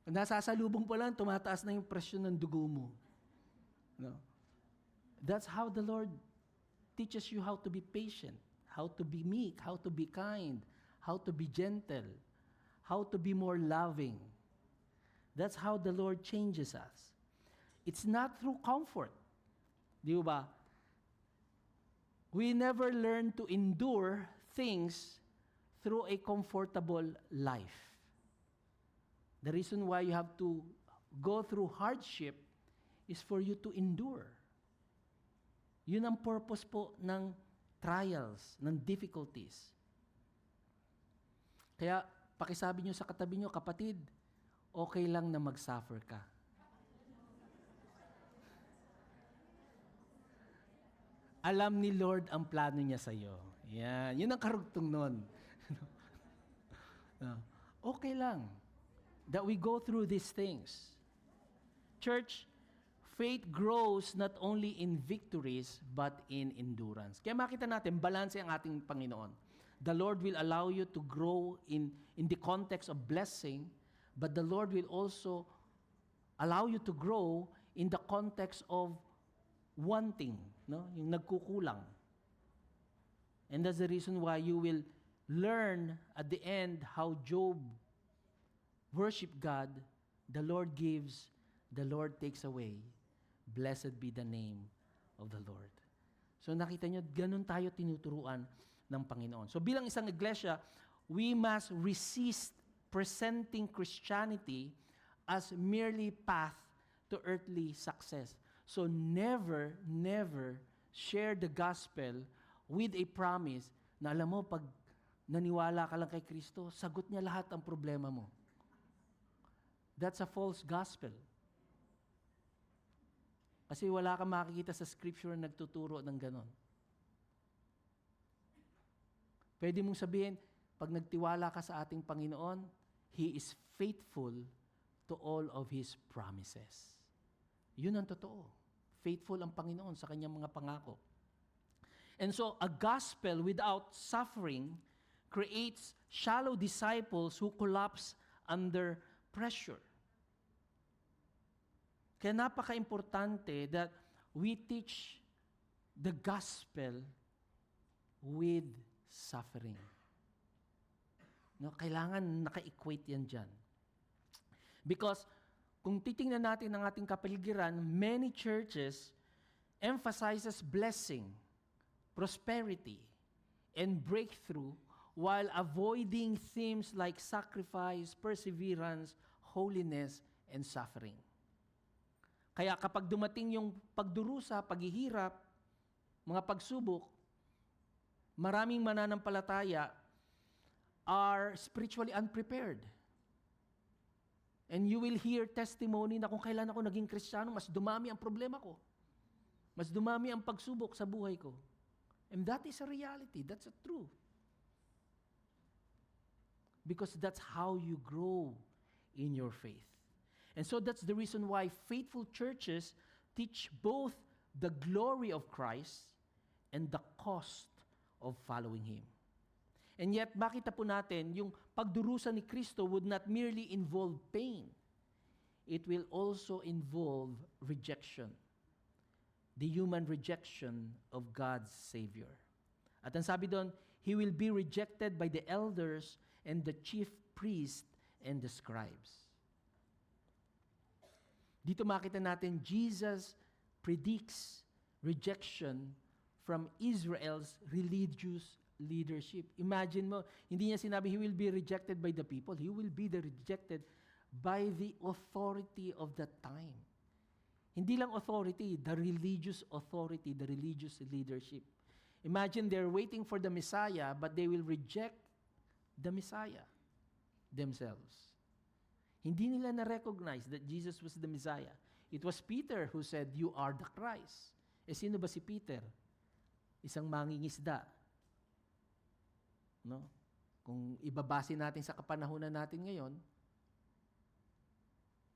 S6: Nasasalubong pa lang, tumataas na yung presyon ng dugo mo. No? That's how the Lord teaches you how to be patient, how to be meek, how to be kind, how to be gentle, how to be more loving. That's how the Lord changes us. It's not through comfort. Di ba? We never learn to endure things through a comfortable life. The reason why you have to go through hardship is for you to endure. Yun ang purpose po ng trials, ng difficulties. Kaya, pakisabi nyo sa katabi nyo, kapatid, okay lang na mag-suffer ka. Alam ni Lord ang plano niya sa iyo. Yan. Yun ang karugtong nun. Okay lang that we go through these things. Church, faith grows not only in victories, but in endurance. Kaya makita natin, balanse ang ating Panginoon. The Lord will allow you to grow in the context of blessing, but the Lord will also allow you to grow in the context of wanting, no? Yung nagkukulang. And that's the reason why you will learn at the end how Job worshiped God. The Lord gives, the Lord takes away. Blessed be the name of the Lord. So nakita nyo, ganun tayo tinuturuan ng Panginoon. So bilang isang iglesia, we must resist presenting Christianity as merely path to earthly success. So never share the gospel with a promise na alam mo, pag naniwala ka lang kay Kristo, sagot niya lahat ang problema mo. That's a false gospel. Kasi wala kang makikita sa scripture na nagtuturo ng ganon. Pwede mong sabihin, pag nagtiwala ka sa ating Panginoon, He is faithful to all of His promises. Yun ang totoo. Faithful ang Panginoon sa kanyang mga pangako. And so, a gospel without suffering creates shallow disciples who collapse under pressure. Kaya napaka-importante that we teach the gospel with suffering. No, kailangan naka-equate yan dyan. Because kung titingnan natin ang ating kapaligiran, many churches emphasizes blessing, prosperity, and breakthrough while avoiding themes like sacrifice, perseverance, holiness, and suffering. Kaya kapag dumating yung pagdurusa, paghihirap, mga pagsubok, maraming mananampalataya are spiritually unprepared. And you will hear testimony na kung kailan ako naging Kristiyano, mas dumami ang problema ko. Mas dumami ang pagsubok sa buhay ko. And that is a reality. That's a truth. Because that's how you grow in your faith. And so that's the reason why faithful churches teach both the glory of Christ and the cost of following Him. And yet, makita po natin, yung pagdurusa ni Kristo would not merely involve pain. It will also involve rejection. The human rejection of God's Savior. At ang sabi doon, he will be rejected by the elders and the chief priests and the scribes. Dito makita natin, Jesus predicts rejection from Israel's religious leadership. Imagine mo, hindi niya sinabi he will be rejected by the people. He will be rejected by the authority of that time. Hindi lang authority, the religious authority, the religious leadership. Imagine they're waiting for the Messiah, but they will reject the Messiah themselves. Hindi nila na-recognize that Jesus was the Messiah. It was Peter who said, "You are the Christ." Sino ba si Peter? Isang mangingisda. No? Kung ibabase natin sa kapanahunan natin ngayon,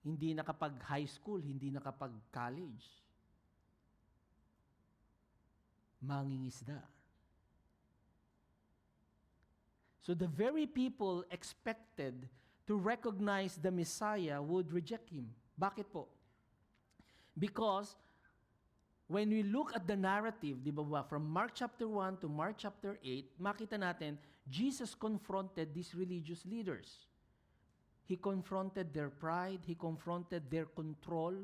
S6: hindi nakapag-high school, hindi nakapag-college. Mangingisda. So the very people expected to recognize the Messiah would reject him. Bakit po? Because when we look at the narrative, di ba, from Mark chapter 1 to Mark chapter 8, makita natin, Jesus confronted these religious leaders. He confronted their pride, he confronted their control,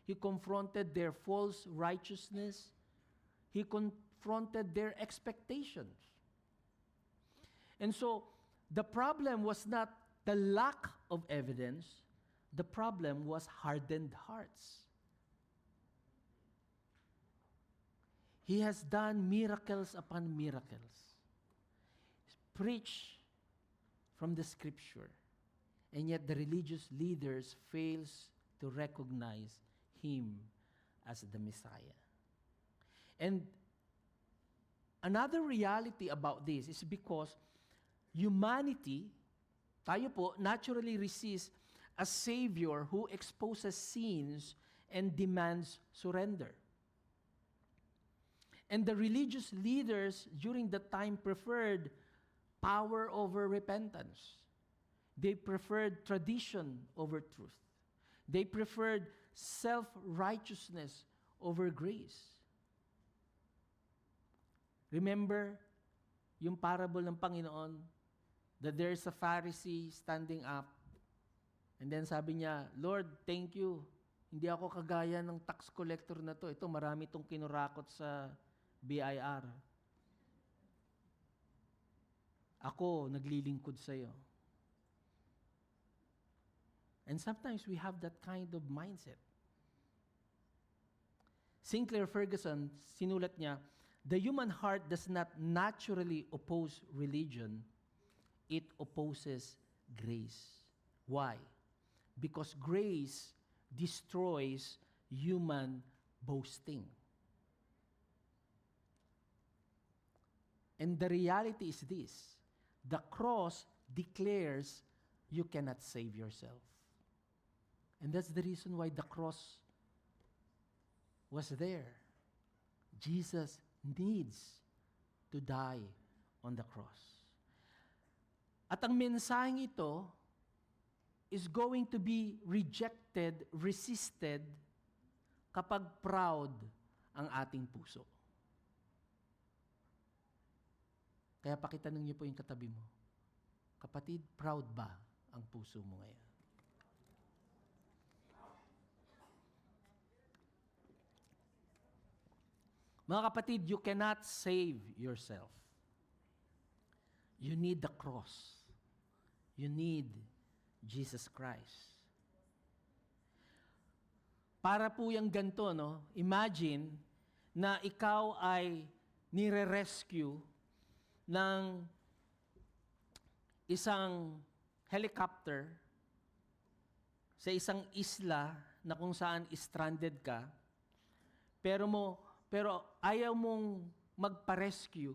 S6: he confronted their false righteousness, he confronted their expectations. And so, the problem was not the lack of evidence, the problem was hardened hearts. He has done miracles upon miracles. Preach from the scripture. And yet the religious leaders fails to recognize him as the Messiah. And another reality about this is because humanity, tayo po, naturally resists a Savior who exposes sins and demands surrender. And the religious leaders during that time preferred power over repentance. They preferred tradition over truth. They preferred self-righteousness over grace. Remember yung parable ng Panginoon that there's a Pharisee standing up and then sabi niya, "Lord, thank you. Hindi ako kagaya ng tax collector na to. Ito, marami itong kinurakot sa BIR. Ako, naglilingkod sa'yo." And sometimes we have that kind of mindset. Sinclair Ferguson, sinulat niya, "The human heart does not naturally oppose religion, it opposes grace." Why? Because grace destroys human boasting. And the reality is this: the cross declares you cannot save yourself. And that's the reason why the cross was there. Jesus needs to die on the cross. At ang mensaheng ito is going to be rejected, resisted, kapag proud ang ating puso. Kaya pakitanong niyo po yung katabi mo, "Kapatid, proud ba ang puso mo ngayon?" Mga kapatid, you cannot save yourself. You need the cross. You need Jesus Christ. Para po yung ganito, no? Imagine na ikaw ay nire-rescue ng isang helicopter sa isang isla na kung saan stranded ka, pero ayaw mong magpa-rescue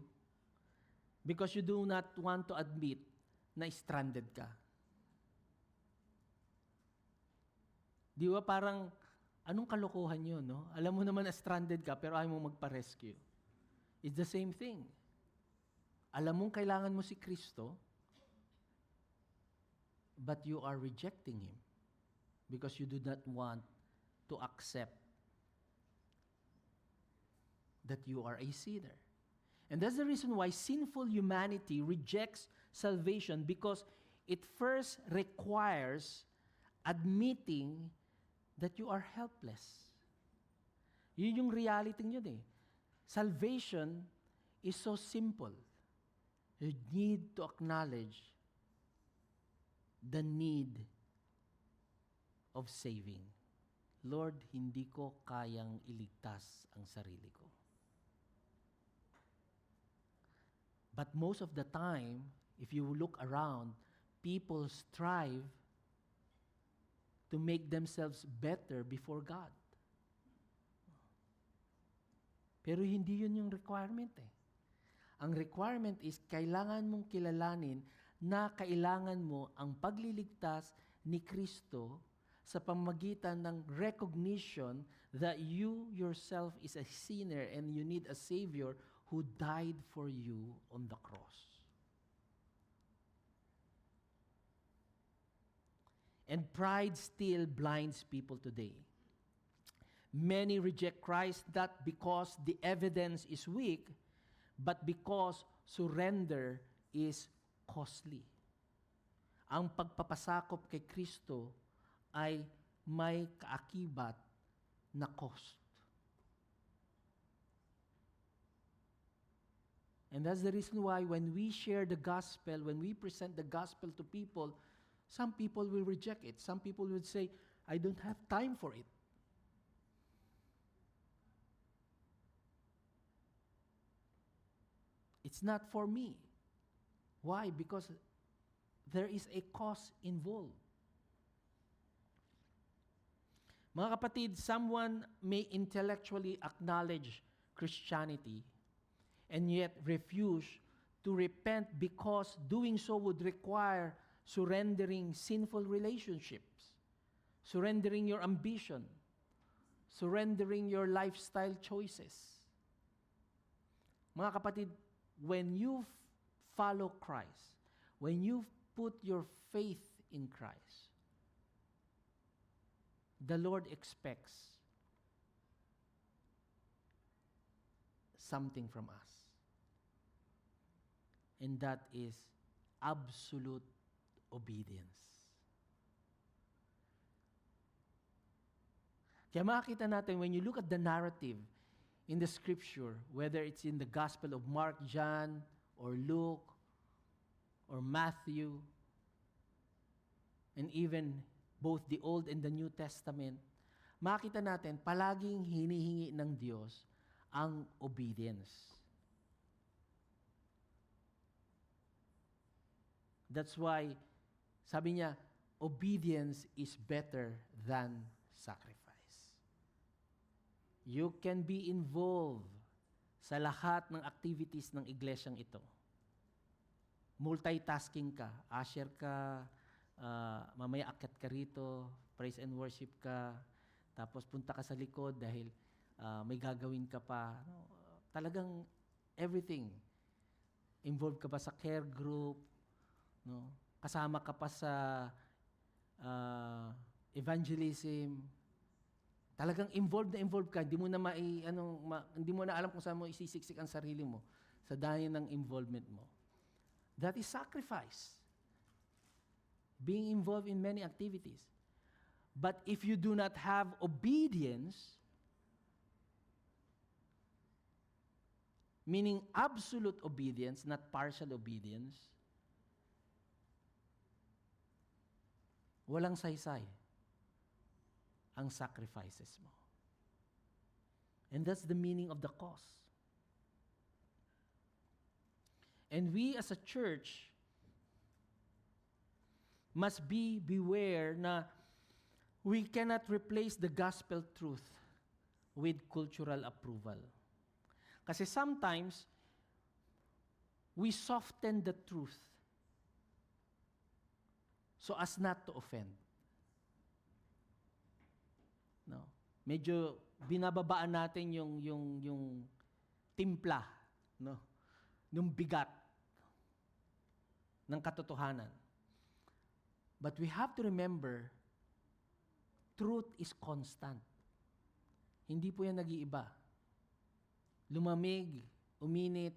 S6: because you do not want to admit na stranded ka. Di ba parang, anong kalokohan yun, no? Alam mo naman na stranded ka, pero ayaw mong magpa-rescue. It's the same thing. Alam mong kailangan mo si Kristo, but you are rejecting Him because you do not want to accept that you are a sinner. And that's the reason why sinful humanity rejects salvation, because it first requires admitting that you are helpless. Yun yung reality yun eh. Salvation is so simple. You need to acknowledge the need of saving. Lord, hindi ko kayang iligtas ang sarili ko. But most of the time, if you look around, people strive to make themselves better before God. Pero hindi yun yung requirement eh. Ang requirement is kailangan mong kilalanin na kailangan mo ang pagliligtas ni Kristo sa pamamagitan ng recognition that you yourself is a sinner and you need a Savior who died for you on the cross. And pride still blinds people today. Many reject Christ not because the evidence is weak, but because surrender is costly. Ang pagpapasakop kay Kristo ay may kaakibat na cost. And that's the reason why when we share the gospel, when we present the gospel to people, some people will reject it. Some people will say, I don't have time for it. It's not for me. Why? Because there is a cost involved. Mga kapatid, someone may intellectually acknowledge Christianity and yet refuse to repent because doing so would require surrendering sinful relationships, surrendering your ambition, surrendering your lifestyle choices. Mga kapatid, when you follow Christ, when you put your faith in Christ, the Lord expects something from us. And that is absolute obedience. Kaya makita natin, when you look at the narrative in the scripture, whether it's in the Gospel of Mark, John, or Luke, or Matthew, and even both the Old and the New Testament, makita natin, palaging hinihingi ng Diyos ang obedience. That's why, sabi niya, obedience is better than sacrifice. You can be involved sa lahat ng activities ng iglesyang ito. Multitasking ka, usher ka, mamaya akyat ka rito, praise and worship ka, tapos punta ka sa likod dahil may gagawin ka pa. Talagang everything. Involved ka pa sa care group, no? Kasama ka pa sa evangelism. Talagang involved ka, hindi mo na hindi mo na alam kung saan mo isisiksik ang sarili mo sa dahil ng involvement mo. That is sacrifice. Being involved in many activities. But if you do not have obedience, meaning absolute obedience, not partial obedience, walang saysay ang sacrifices mo. And that's the meaning of the cross. And we as a church must beware na we cannot replace the gospel truth with cultural approval. Kasi sometimes, we soften the truth so as not to offend. No? Medyo binababaan natin yung timpla, no? Yung bigat ng katotohanan. But we have to remember, truth is constant. Hindi po yan nag-iiba. Lumamig, uminit,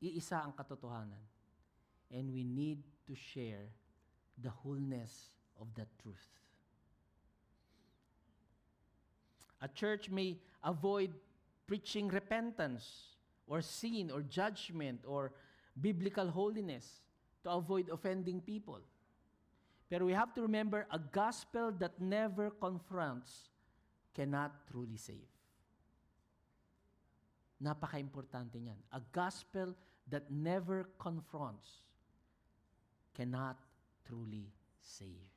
S6: iisa ang katotohanan. And we need to share the wholeness of that truth. A church may avoid preaching repentance or sin or judgment or biblical holiness to avoid offending people. Pero we have to remember, a gospel that never confronts cannot truly save. Napaka-importante niyan. A gospel that never confronts cannot truly save.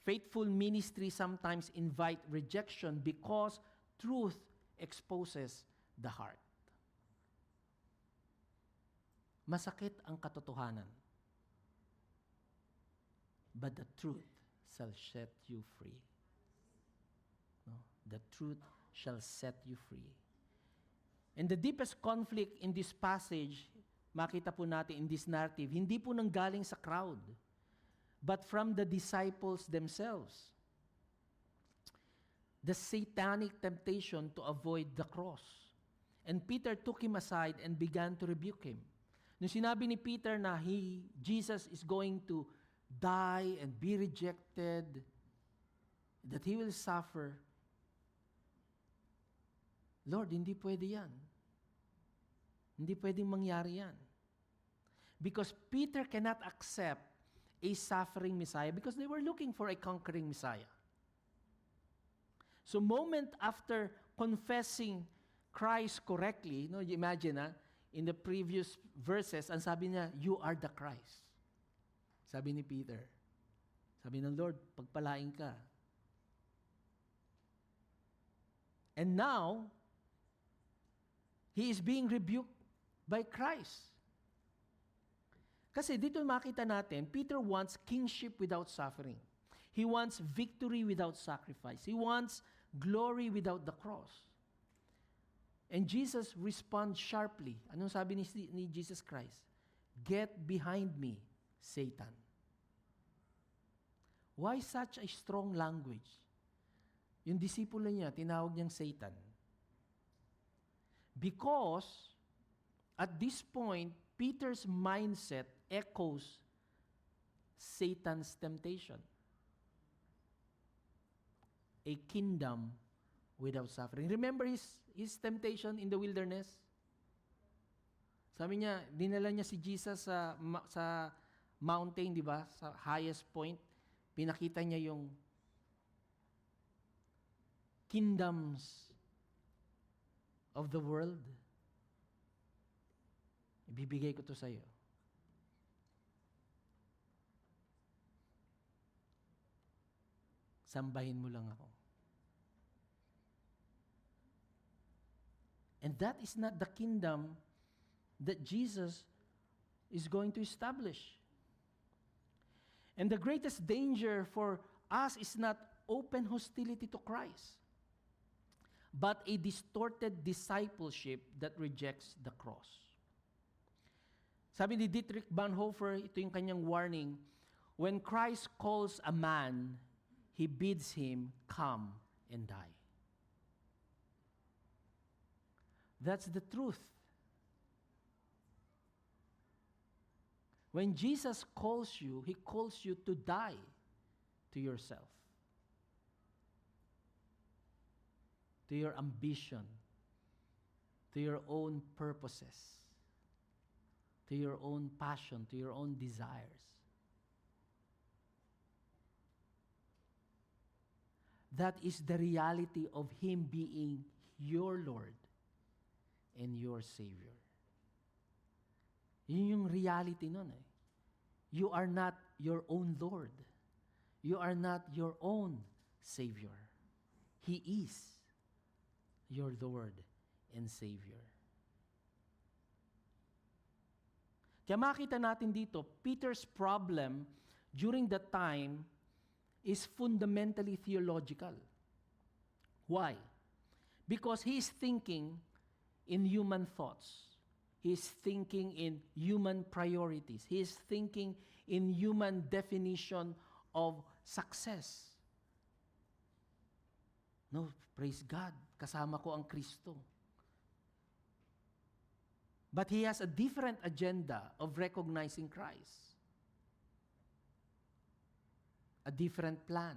S6: Faithful ministry sometimes invite rejection because truth exposes the heart. Masakit ang katotohanan, but the truth shall set you free. No? The truth shall set you free. And the deepest conflict in this passage, makita po natin in this narrative, hindi po nanggaling sa crowd, but from the disciples themselves. The satanic temptation to avoid the cross. And Peter took him aside and began to rebuke him. Nung sinabi ni Peter na Jesus is going to die and be rejected, that he will suffer, Lord, hindi pwede yan. Hindi pwedeng mangyari yan. Because Peter cannot accept a suffering Messiah because they were looking for a conquering Messiah. So moment after confessing Christ correctly, no, you imagine, in the previous verses, ang sabi niya, you are the Christ. Sabi ni Peter. Sabi ng Lord, pagpalain ka. And now, he is being rebuked by Christ. Kasi dito makita natin, Peter wants kingship without suffering. He wants victory without sacrifice. He wants glory without the cross. And Jesus responds sharply. Anong sabi ni Jesus Christ? Get behind me, Satan. Why such a strong language? Yung disipulo niya, tinawag niyang Satan. Because at this point, Peter's mindset echoes Satan's temptation. A kingdom without suffering. Remember his temptation in the wilderness? Sabi niya, dinala niya si Jesus sa mountain, di ba? Sa highest point. Pinakita niya yung kingdoms of the world. Ibibigay ko to sa iyo. Sambahin mo lang ako. And that is not the kingdom that Jesus is going to establish. And the greatest danger for us is not open hostility to Christ, but a distorted discipleship that rejects the cross. Sabi ni Dietrich Bonhoeffer, ito yung kanyang warning, when Christ calls a man, he bids him come and die. That's the truth. When Jesus calls you, he calls you to die to yourself, to your ambition, to your own purposes, to your own passion, to your own desires. That is the reality of him being your Lord and your Savior. Yun yung reality nun eh. You are not your own Lord. You are not your own Savior. He is your Lord and Savior. Kaya makita natin dito, Peter's problem during that time is fundamentally theological. Why? Because he is thinking in human thoughts. He is thinking in human priorities. He is thinking in human definition of success. No, praise God, kasama ko ang Kristo. But he has a different agenda of recognizing Christ. A different plan.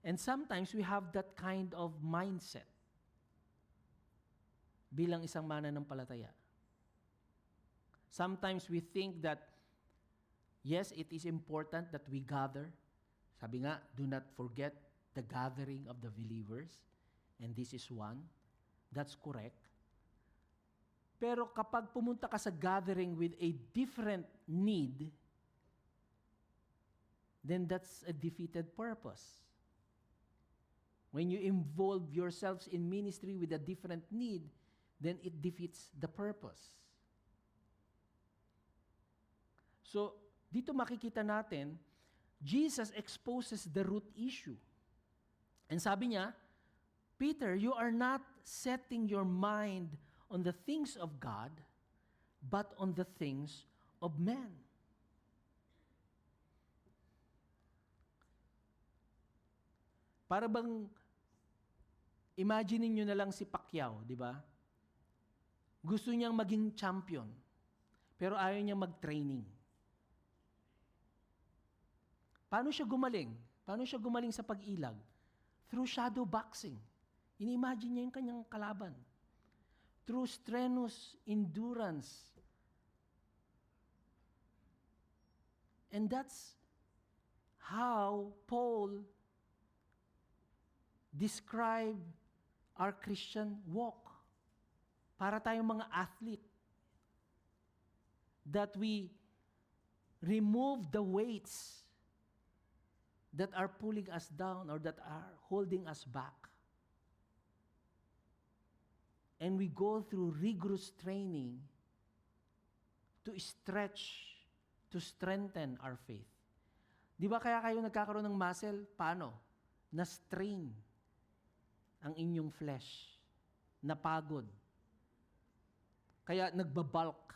S6: And sometimes we have that kind of mindset bilang isang mananampalataya. Sometimes we think that, yes, it is important that we gather. Sabi nga, do not forget the gathering of the believers. And this is one. That's correct. Pero kapag pumunta ka sa gathering with a different need, then that's a defeated purpose. When you involve yourselves in ministry with a different need, then it defeats the purpose. So, dito makikita natin, Jesus exposes the root issue. And sabi niya, Peter, you are not setting your mind on the things of God, but on the things of man. Para bang, imagine niyo na lang si Pacquiao, di ba? Gusto niyang maging champion, pero ayaw niyang mag-training. Paano siya gumaling? Paano siya gumaling sa pag-ilag? Through shadow boxing. Ini-imagine niya yung kanyang kalaban. Through strenuous endurance. And that's how Paul described our Christian walk. Para tayong mga athlete. That we remove the weights that are pulling us down or that are holding us back. And we go through rigorous training to stretch, to strengthen our faith. Di ba kaya kayo nagkakaroon ng muscle? Paano? Na-strain ang inyong flesh. Napagod. Kaya nagbabulk,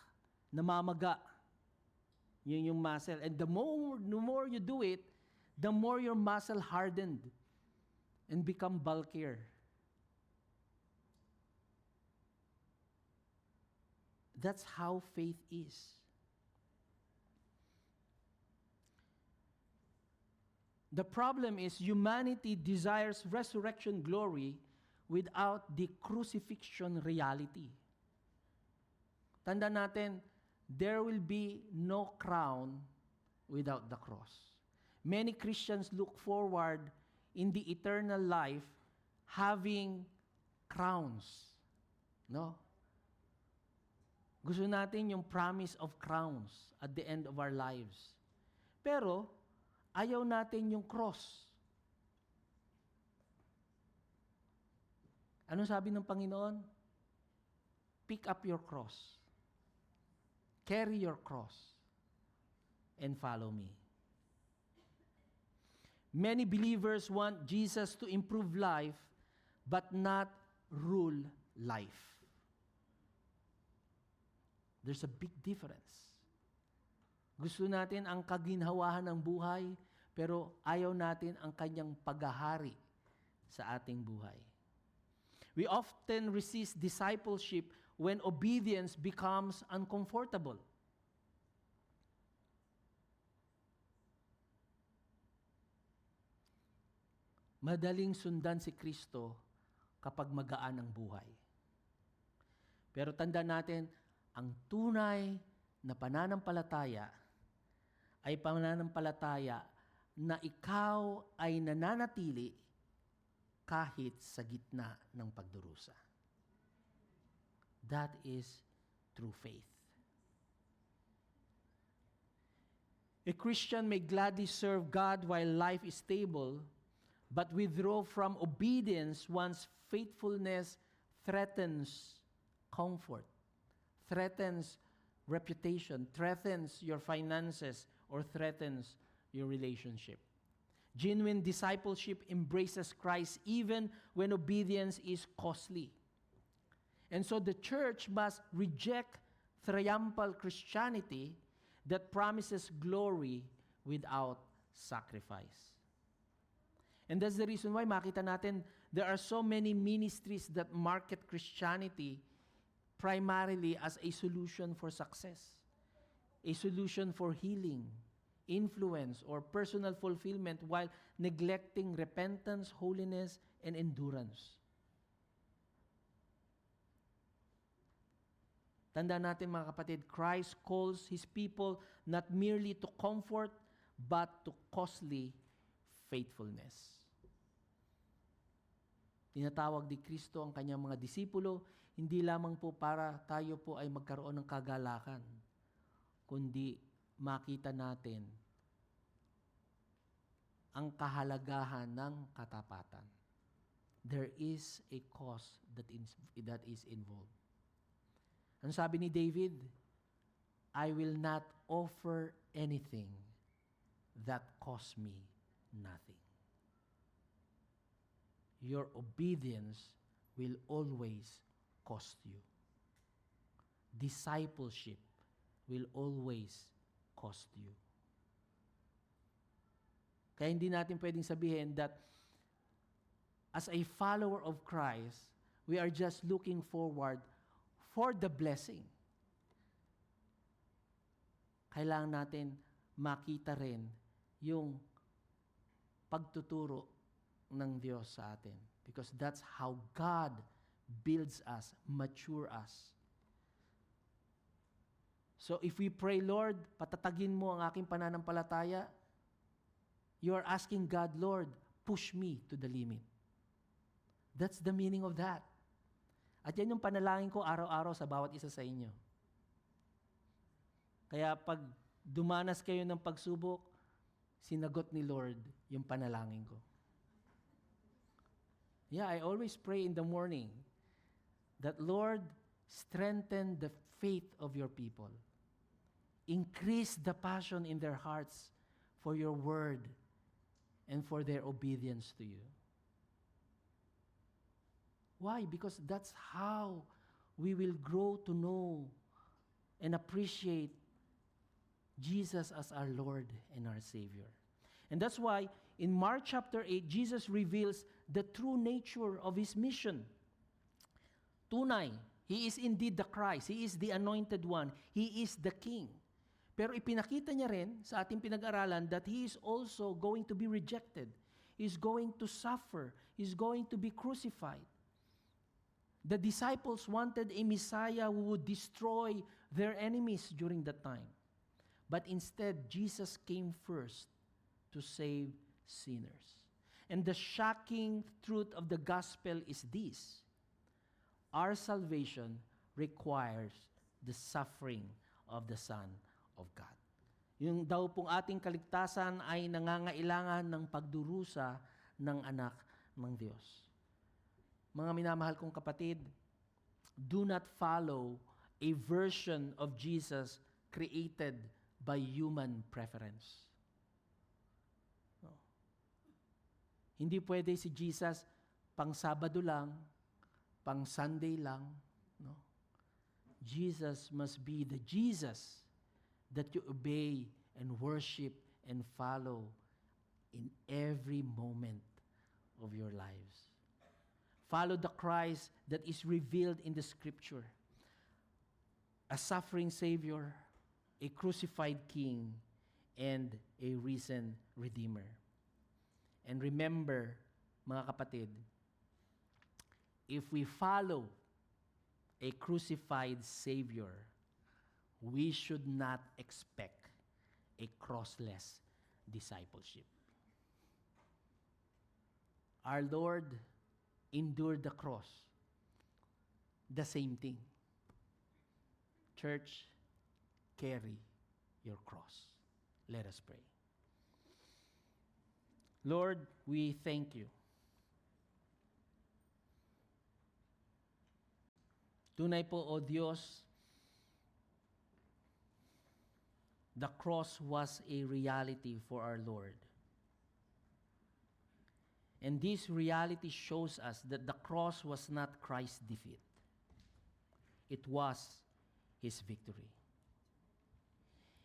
S6: namamaga. Yun yung muscle. And the more you do it, the more your muscle hardened and become bulkier. That's how faith is. The problem is humanity desires resurrection glory without the crucifixion reality. Tanda natin, there will be no crown without the cross. Many Christians look forward in the eternal life having crowns. No? Gusto natin yung promise of crowns at the end of our lives. Pero, ayaw natin yung cross. Anong sabi ng Panginoon? Pick up your cross. Carry your cross. And follow me. Many believers want Jesus to improve life, but not rule life. There's a big difference. Gusto natin ang kaginhawahan ng buhay, pero ayaw natin ang kanyang paghahari sa ating buhay. We often resist discipleship when obedience becomes uncomfortable. Madaling sundan si Kristo kapag magaan ang buhay. Pero tanda natin, ang tunay na pananampalataya ay pananampalataya na ikaw ay nananatili kahit sa gitna ng pagdurusa. That is true faith. A Christian may gladly serve God while life is stable, but withdraw from obedience once faithfulness threatens comfort, threatens reputation, threatens your finances, or threatens your relationship. Genuine discipleship embraces Christ even when obedience is costly. And so the church must reject triumphal Christianity that promises glory without sacrifice. And that's the reason why makita natin there are so many ministries that market Christianity primarily as a solution for success, a solution for healing, influence, or personal fulfillment while neglecting repentance, holiness, and endurance. Tandaan natin mga kapatid, Christ calls His people not merely to comfort, but to costly faithfulness. Tinatawag ni Kristo ang kanyang mga disipulo, hindi lamang po para tayo po ay magkaroon ng kagalakan, kundi makita natin ang kahalagahan ng katapatan. There is a cost that is involved. Ano sabi ni David? I will not offer anything that costs me nothing. Your obedience will always cost you. Discipleship will always cost you. Kaya hindi natin pwedeng sabihin that as a follower of Christ, we are just looking forward for the blessing. Kailangan natin makita rin yung pagtuturo ng Diyos sa atin. Because that's how God builds us, mature us. So if we pray, Lord, patatagin mo ang aking pananampalataya, you are asking God, Lord, push me to the limit. That's the meaning of that. At yan yung panalangin ko araw-araw sa bawat isa sa inyo. Kaya pag dumanas kayo ng pagsubok, sinagot ni Lord yung panalangin ko. Yeah, I always pray in the morning that, Lord, strengthen the faith of your people. Increase the passion in their hearts for your word and for their obedience to you. Why? Because that's how we will grow to know and appreciate Jesus as our Lord and our Savior. And that's why in Mark chapter 8, Jesus reveals the true nature of His mission. Tunay, He is indeed the Christ. He is the Anointed One. He is the King. Pero ipinakita niya rin sa ating pinag-aralan that He is also going to be rejected. He's going to suffer. He's going to be crucified. The disciples wanted a Messiah who would destroy their enemies during that time. But instead, Jesus came first to save sinners. And the shocking truth of the gospel is this: our salvation requires the suffering of the Son of God. Yung daw pong ating kaligtasan ay nangangailangan ng pagdurusa ng anak ng Diyos. Mga minamahal kong kapatid, do not follow a version of Jesus created by human preference. No. Hindi pwede si Jesus pang Sabado lang, pang Sunday lang. No. Jesus must be the Jesus that you obey and worship and follow in every moment of your lives. Follow the Christ that is revealed in the Scripture. A suffering Savior, a crucified King, and a risen Redeemer. And remember, mga kapatid, if we follow a crucified Savior, we should not expect a crossless discipleship. Our Lord endured the cross. The same thing. Church, carry your cross. Let us pray. Lord, we thank you. Tunay po, O Diyos, the cross was a reality for our Lord. And this reality shows us that the cross was not Christ's defeat. It was His victory.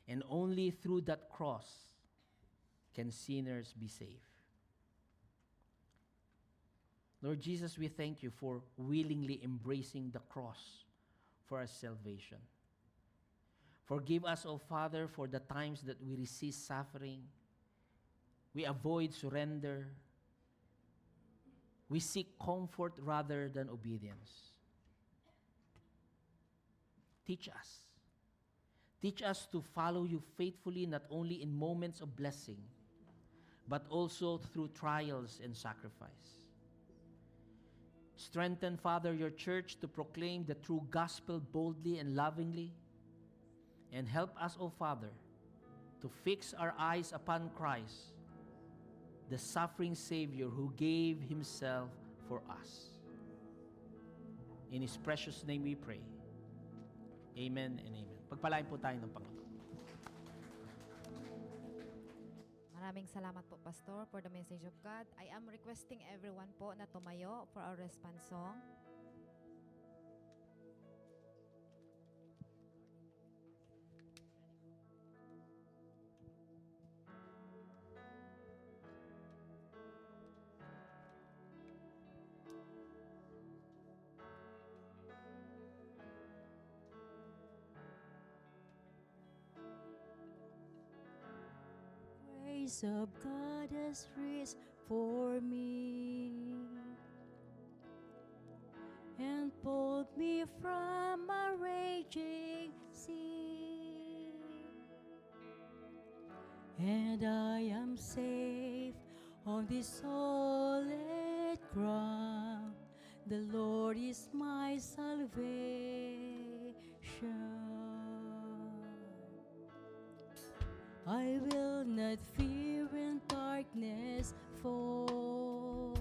S6: And only through that cross can sinners be saved. Lord Jesus, we thank you for willingly embracing the cross for our salvation. Forgive us, O Father, for the times that we resist suffering, we avoid surrender, we seek comfort rather than obedience. Teach us. Teach us to follow you faithfully, not only in moments of blessing, but also through trials and sacrifice. Strengthen, Father, your church to proclaim the true gospel boldly and lovingly. And help us, O Father, to fix our eyes upon Christ, the suffering Savior who gave himself for us. In his precious name we pray. Amen and amen. Pagpalain po tayo ng Panginoon.
S3: Maraming salamat po, Pastor, for the message of God. I am requesting everyone po na tumayo for our response song.
S4: Grace of God has reached for me and pulled me from a raging sea, and I am safe on this solid ground. The Lord is my salvation. I will not fear when darkness falls.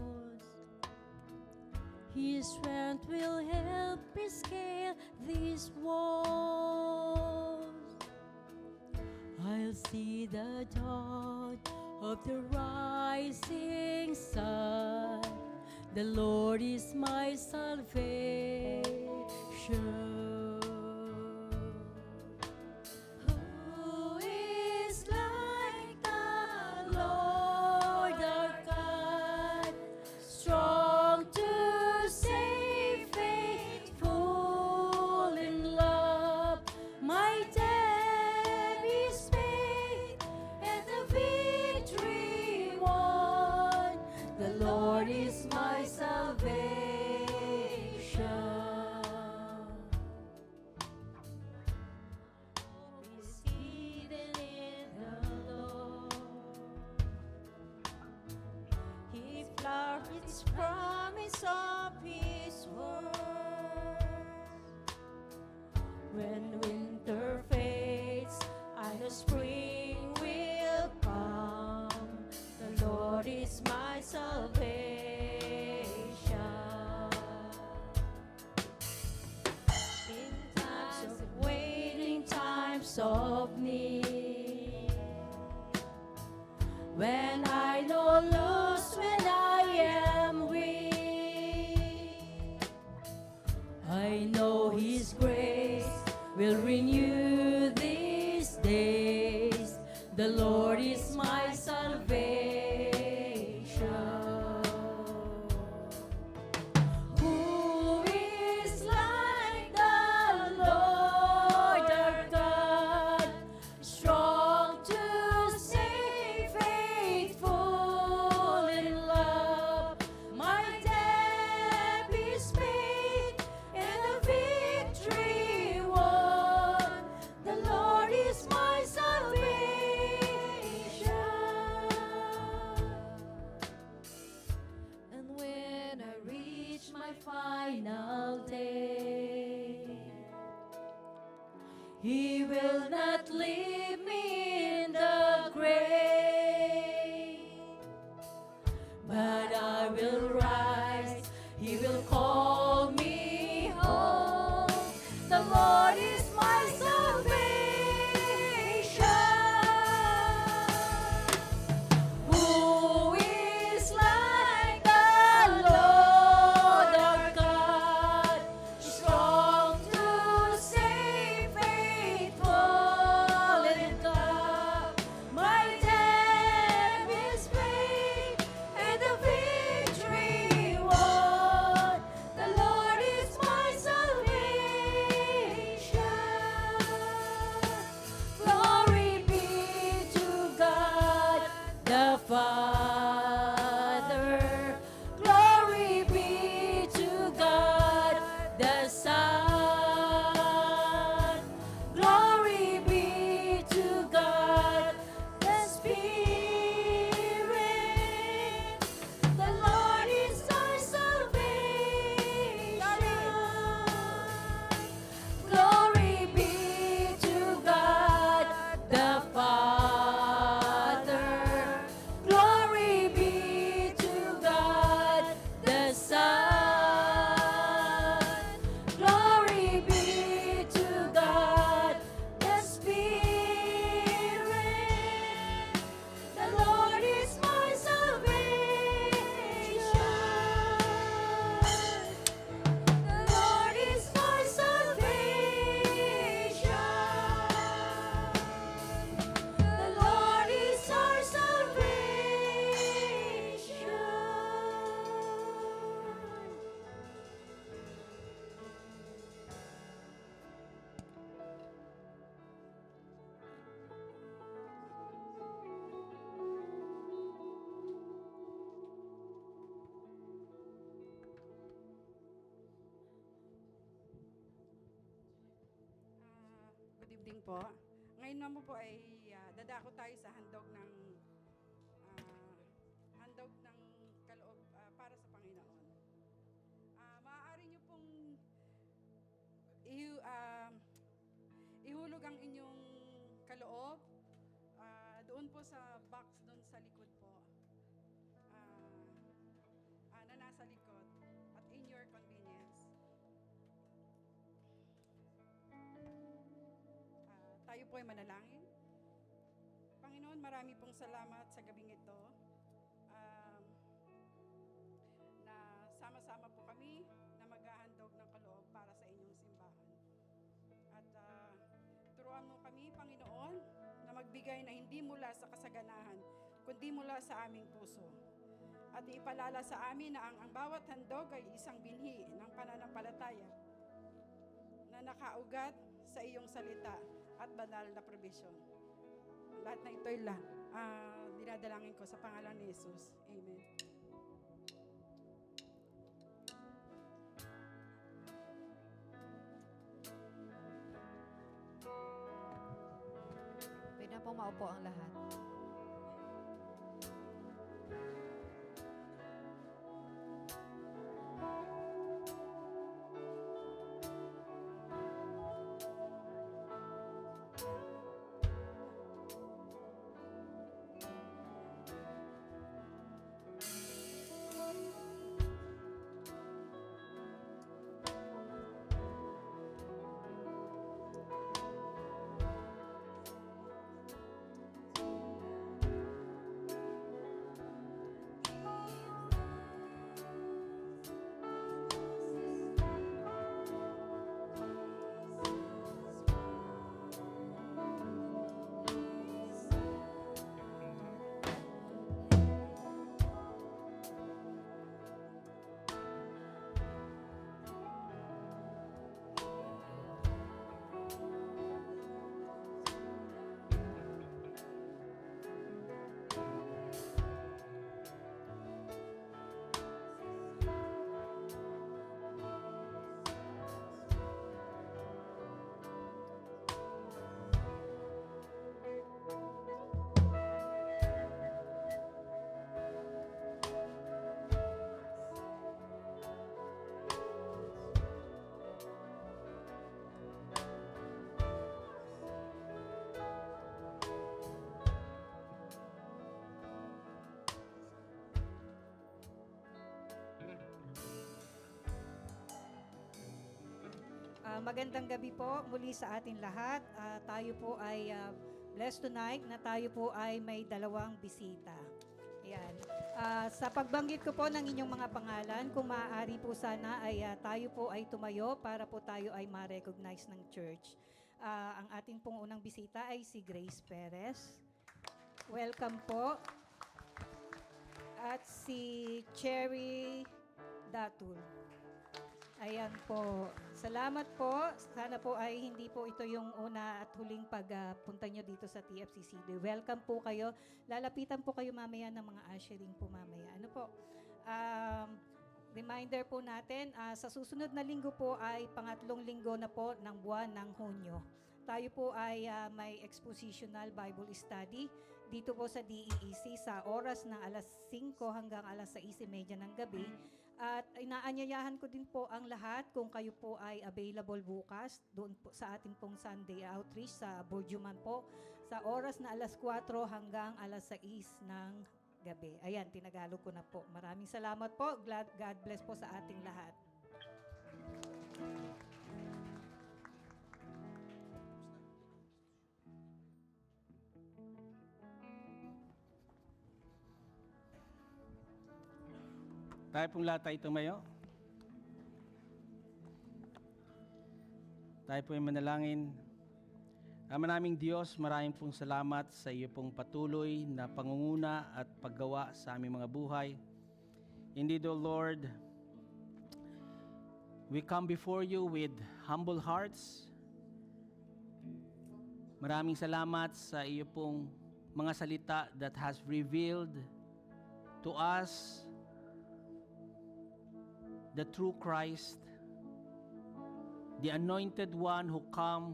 S4: His strength will help me scale these walls. I'll see the dawn of the rising sun. The Lord is my salvation. His promise of His word. When winter fades and the spring will come, the Lord is my salvation. In times of waiting, times of need, when I know lost, when I am weak, I know His grace will renew these days. The Lord is my salvation. Who is like the Lord our God, strong to save, faithful in love? My debt is paid and the victory won. The Lord is my salvation. And when I reach my final day, He will not leave me in the grave, but I will rise. He will call me home. The Lord is my salvation. Who is like the Lord our God, strong to save, faithful in love? My debt is paid and the victory won.
S7: hapon po. Ngayon naman po ay dadako tayo sa handog ng kaloob para sa Panginoon. Maaari niyo pong ihulog ang inyong kaloob doon po sa box doon sa likod po. Na nasa likod at in your convenience. Tayo po ay manalangin. Panginoon, marami pong salamat sa gabing ito. Na sama-sama po kami na maghahandog ng kaloob para sa inyong simbahan. At turuan mo kami, Panginoon, na magbigay na hindi mula sa kasaganahan, kundi mula sa aming puso. At ipalala sa amin na ang bawat handog ay isang binhi ng pananampalataya na nakaugat sa iyong salita at banal na probisyon. Lahat na ito'y dinadalangin ko sa pangalan ni Jesus. Amen.
S3: Pwede na pong maupo ang lahat.
S4: Magandang gabi po muli sa atin lahat. Tayo po ay blessed tonight na tayo po ay may dalawang bisita. Ayan. Sa pagbanggit ko po ng inyong mga pangalan, kung maaari po sana ay tayo po ay tumayo para po tayo ay ma-recognize ng church. Ang ating pong unang bisita ay si Grace Perez. Welcome po. At si Cherry Datul. Ayan po. Salamat po. Sana po ay hindi po ito yung una at huling pagpunta nyo dito sa TFCCD. Welcome po kayo. Lalapitan po kayo mamaya ng mga ushering po mamaya. Ano po? Reminder po natin, sa susunod na linggo po ay pangatlong linggo na po ng buwan ng Hunyo. Tayo po ay may expositional Bible study dito po sa DEEC sa oras ng alas 5 hanggang alas 6:30 ng gabi. At inaanyayahan ko din po ang lahat kung kayo po ay available bukas doon po sa ating pong Sunday outreach sa Bourjuman po sa oras na alas 4 hanggang alas 6 ng gabi. Ayan, tinagalog ko na po. Maraming salamat po. God bless po sa ating lahat.
S6: Tayo pong lahat ay tumayo. Tayo po ay manalangin. Ama naming Diyos, maraming pong salamat sa iyo pong patuloy na pangunguna at paggawa sa aming mga buhay. Indeed, O Lord, we come before you with humble hearts. Maraming salamat sa iyo pong mga salita that has revealed to us the true Christ, the anointed one who come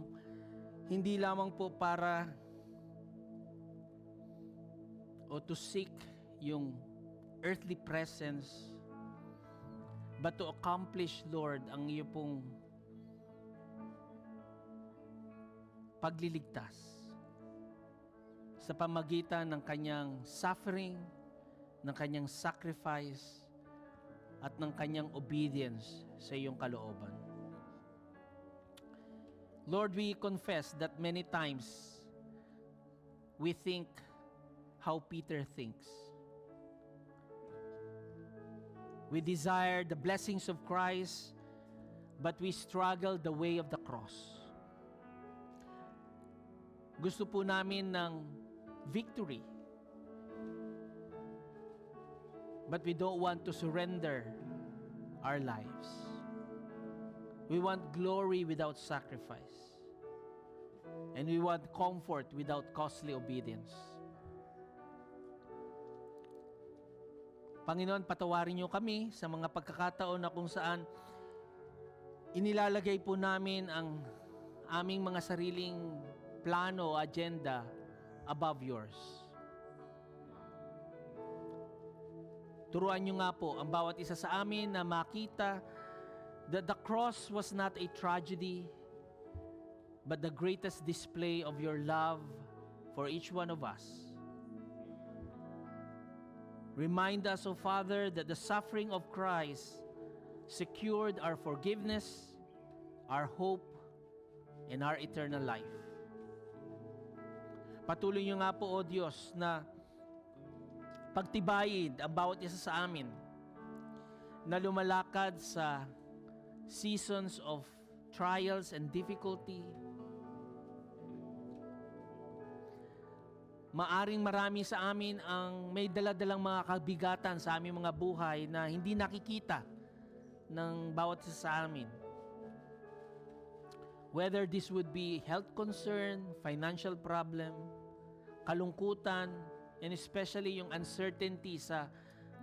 S6: hindi lamang po para o to seek yung earthly presence, but to accomplish, Lord, ang iyo pong pagliligtas sa pamagitan ng kanyang suffering, ng kanyang sacrifice, at ng kanyang obedience sa iyong kalooban. Lord, we confess that many times we think how Peter thinks. We desire the blessings of Christ, but we struggle the way of the cross. Gusto po namin ng victory, but we don't want to surrender our lives. We want glory without sacrifice. And we want comfort without costly obedience. Panginoon, patawarin niyo kami sa mga pagkakataon na kung saan inilalagay po namin ang aming mga sariling plano o agenda above yours. Turuan niyo nga po ang bawat isa sa amin na makita that the cross was not a tragedy, but the greatest display of your love for each one of us. Remind us, O Father, that the suffering of Christ secured our forgiveness, our hope, and our eternal life. Patuloy niyo nga po, O Diyos, na pagtibayin ang bawat isa sa amin na lumalakad sa seasons of trials and difficulty. Maaring marami sa amin ang may daladalang mga kabigatan sa aming mga buhay na hindi nakikita ng bawat isa sa amin. Whether this would be health concern, financial problem, kalungkutan, and especially yung uncertainty sa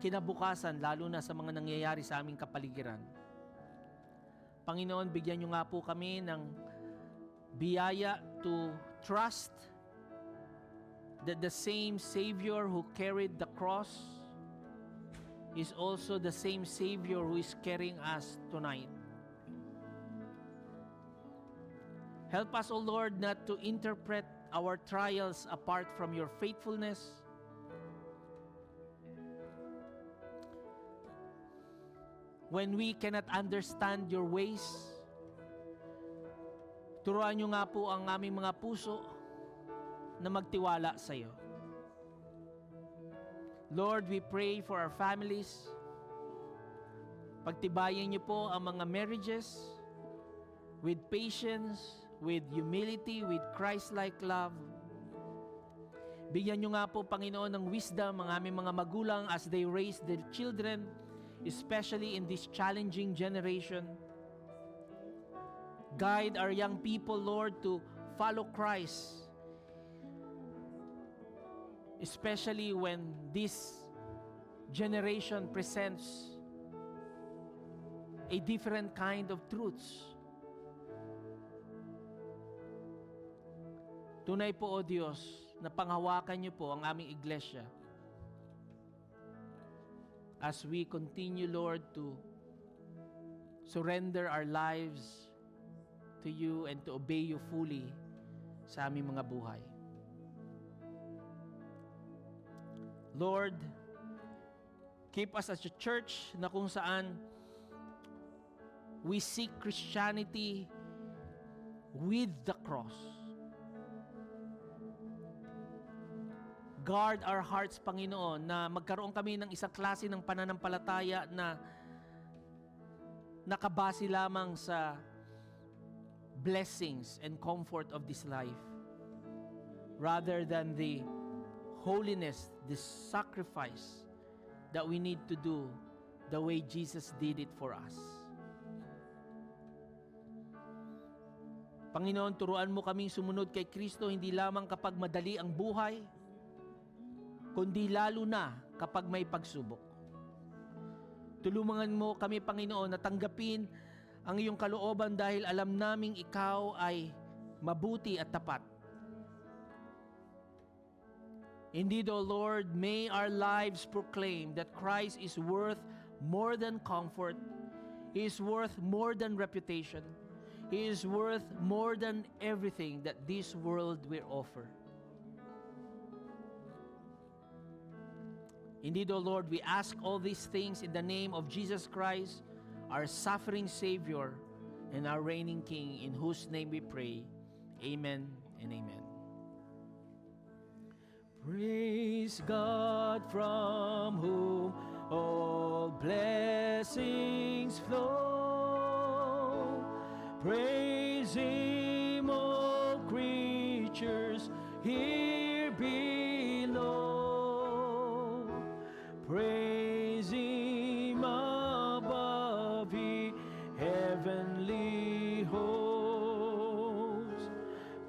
S6: kinabukasan, lalo na sa mga nangyayari sa aming kapaligiran. Panginoon, bigyan niyo nga po kami ng biyaya to trust that the same Savior who carried the cross is also the same Savior who is carrying us tonight. Help us, O Lord, not to interpret our trials apart from your faithfulness. When we cannot understand your ways, turuan niyo nga po ang aming mga puso na magtiwala sa iyo. Lord, we pray for our families. Pagtibayin niyo po ang mga marriages with patience, with humility, with Christ-like love. Bigyan niyo nga po, Panginoon, ng wisdom ang aming mga magulang as they raise their children, especially in this challenging generation. Guide our young people, Lord, to follow Christ, especially when this generation presents a different kind of truths. Tunay po, O Diyos, na panghawakan niyo po ang aming iglesia as we continue, Lord, to surrender our lives to you and to obey you fully sa aming mga buhay. Lord, keep us as a church na kung saan we seek Christianity with the cross. Guard our hearts, Panginoon, na magkaroon kami ng isang klase ng pananampalataya na nakabase lamang sa blessings and comfort of this life, rather than the holiness, the sacrifice that we need to do the way Jesus did it for us. Panginoon, turuan mo kaming sumunod kay Kristo hindi lamang kapag madali ang buhay, kundi lalo na kapag may pagsubok. Tulungan mo kami, Panginoon, na tanggapin ang iyong kalooban dahil alam naming ikaw ay mabuti at tapat. Indeed, O Lord, may our lives proclaim that Christ is worth more than comfort. He is worth more than reputation. He is worth more than everything that this world will offer. Indeed, O Lord, we ask all these things in the name of Jesus Christ, our suffering Savior and our reigning King, in whose name we pray. Amen and amen. Praise God, from whom all blessings flow. Praise Him, all creatures here below. Praise Him above, ye heavenly hosts.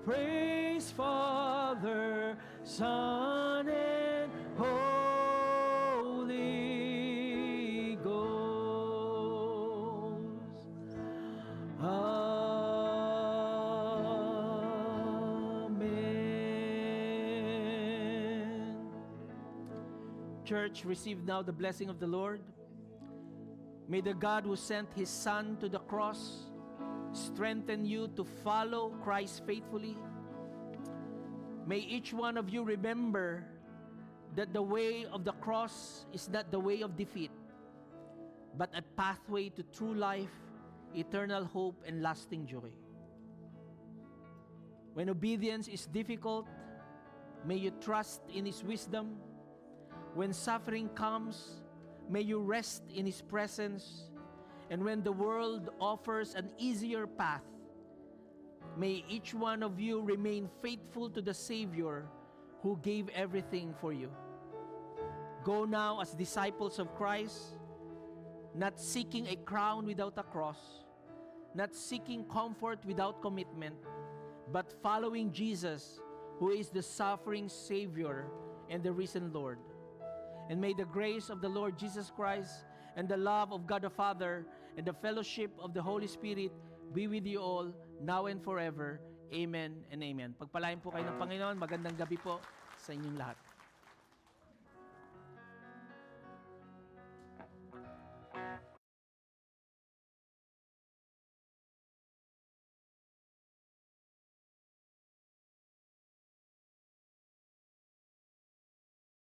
S6: Praise Father, Son, and Holy Ghost. Amen. Church, receive now the blessing of the Lord. May the God who sent His Son to the cross strengthen you to follow Christ faithfully. May each one of you remember that the way of the cross is not the way of defeat, but a pathway to true life, eternal hope, and lasting joy. When obedience is difficult, may you trust in His wisdom. When suffering comes, may you rest in His presence. And when the world offers an easier path, may each one of you remain faithful to the Savior who gave everything for you. Go now as disciples of Christ, not seeking a crown without a cross, not seeking comfort without commitment, but following Jesus, who is the suffering Savior and the risen Lord. And may the grace of the Lord Jesus Christ and the love of God the Father and the fellowship of the Holy Spirit be with you all, now and forever. Amen and amen. Pagpalain po kayo ng Panginoon. Magandang gabi po sa inyong lahat.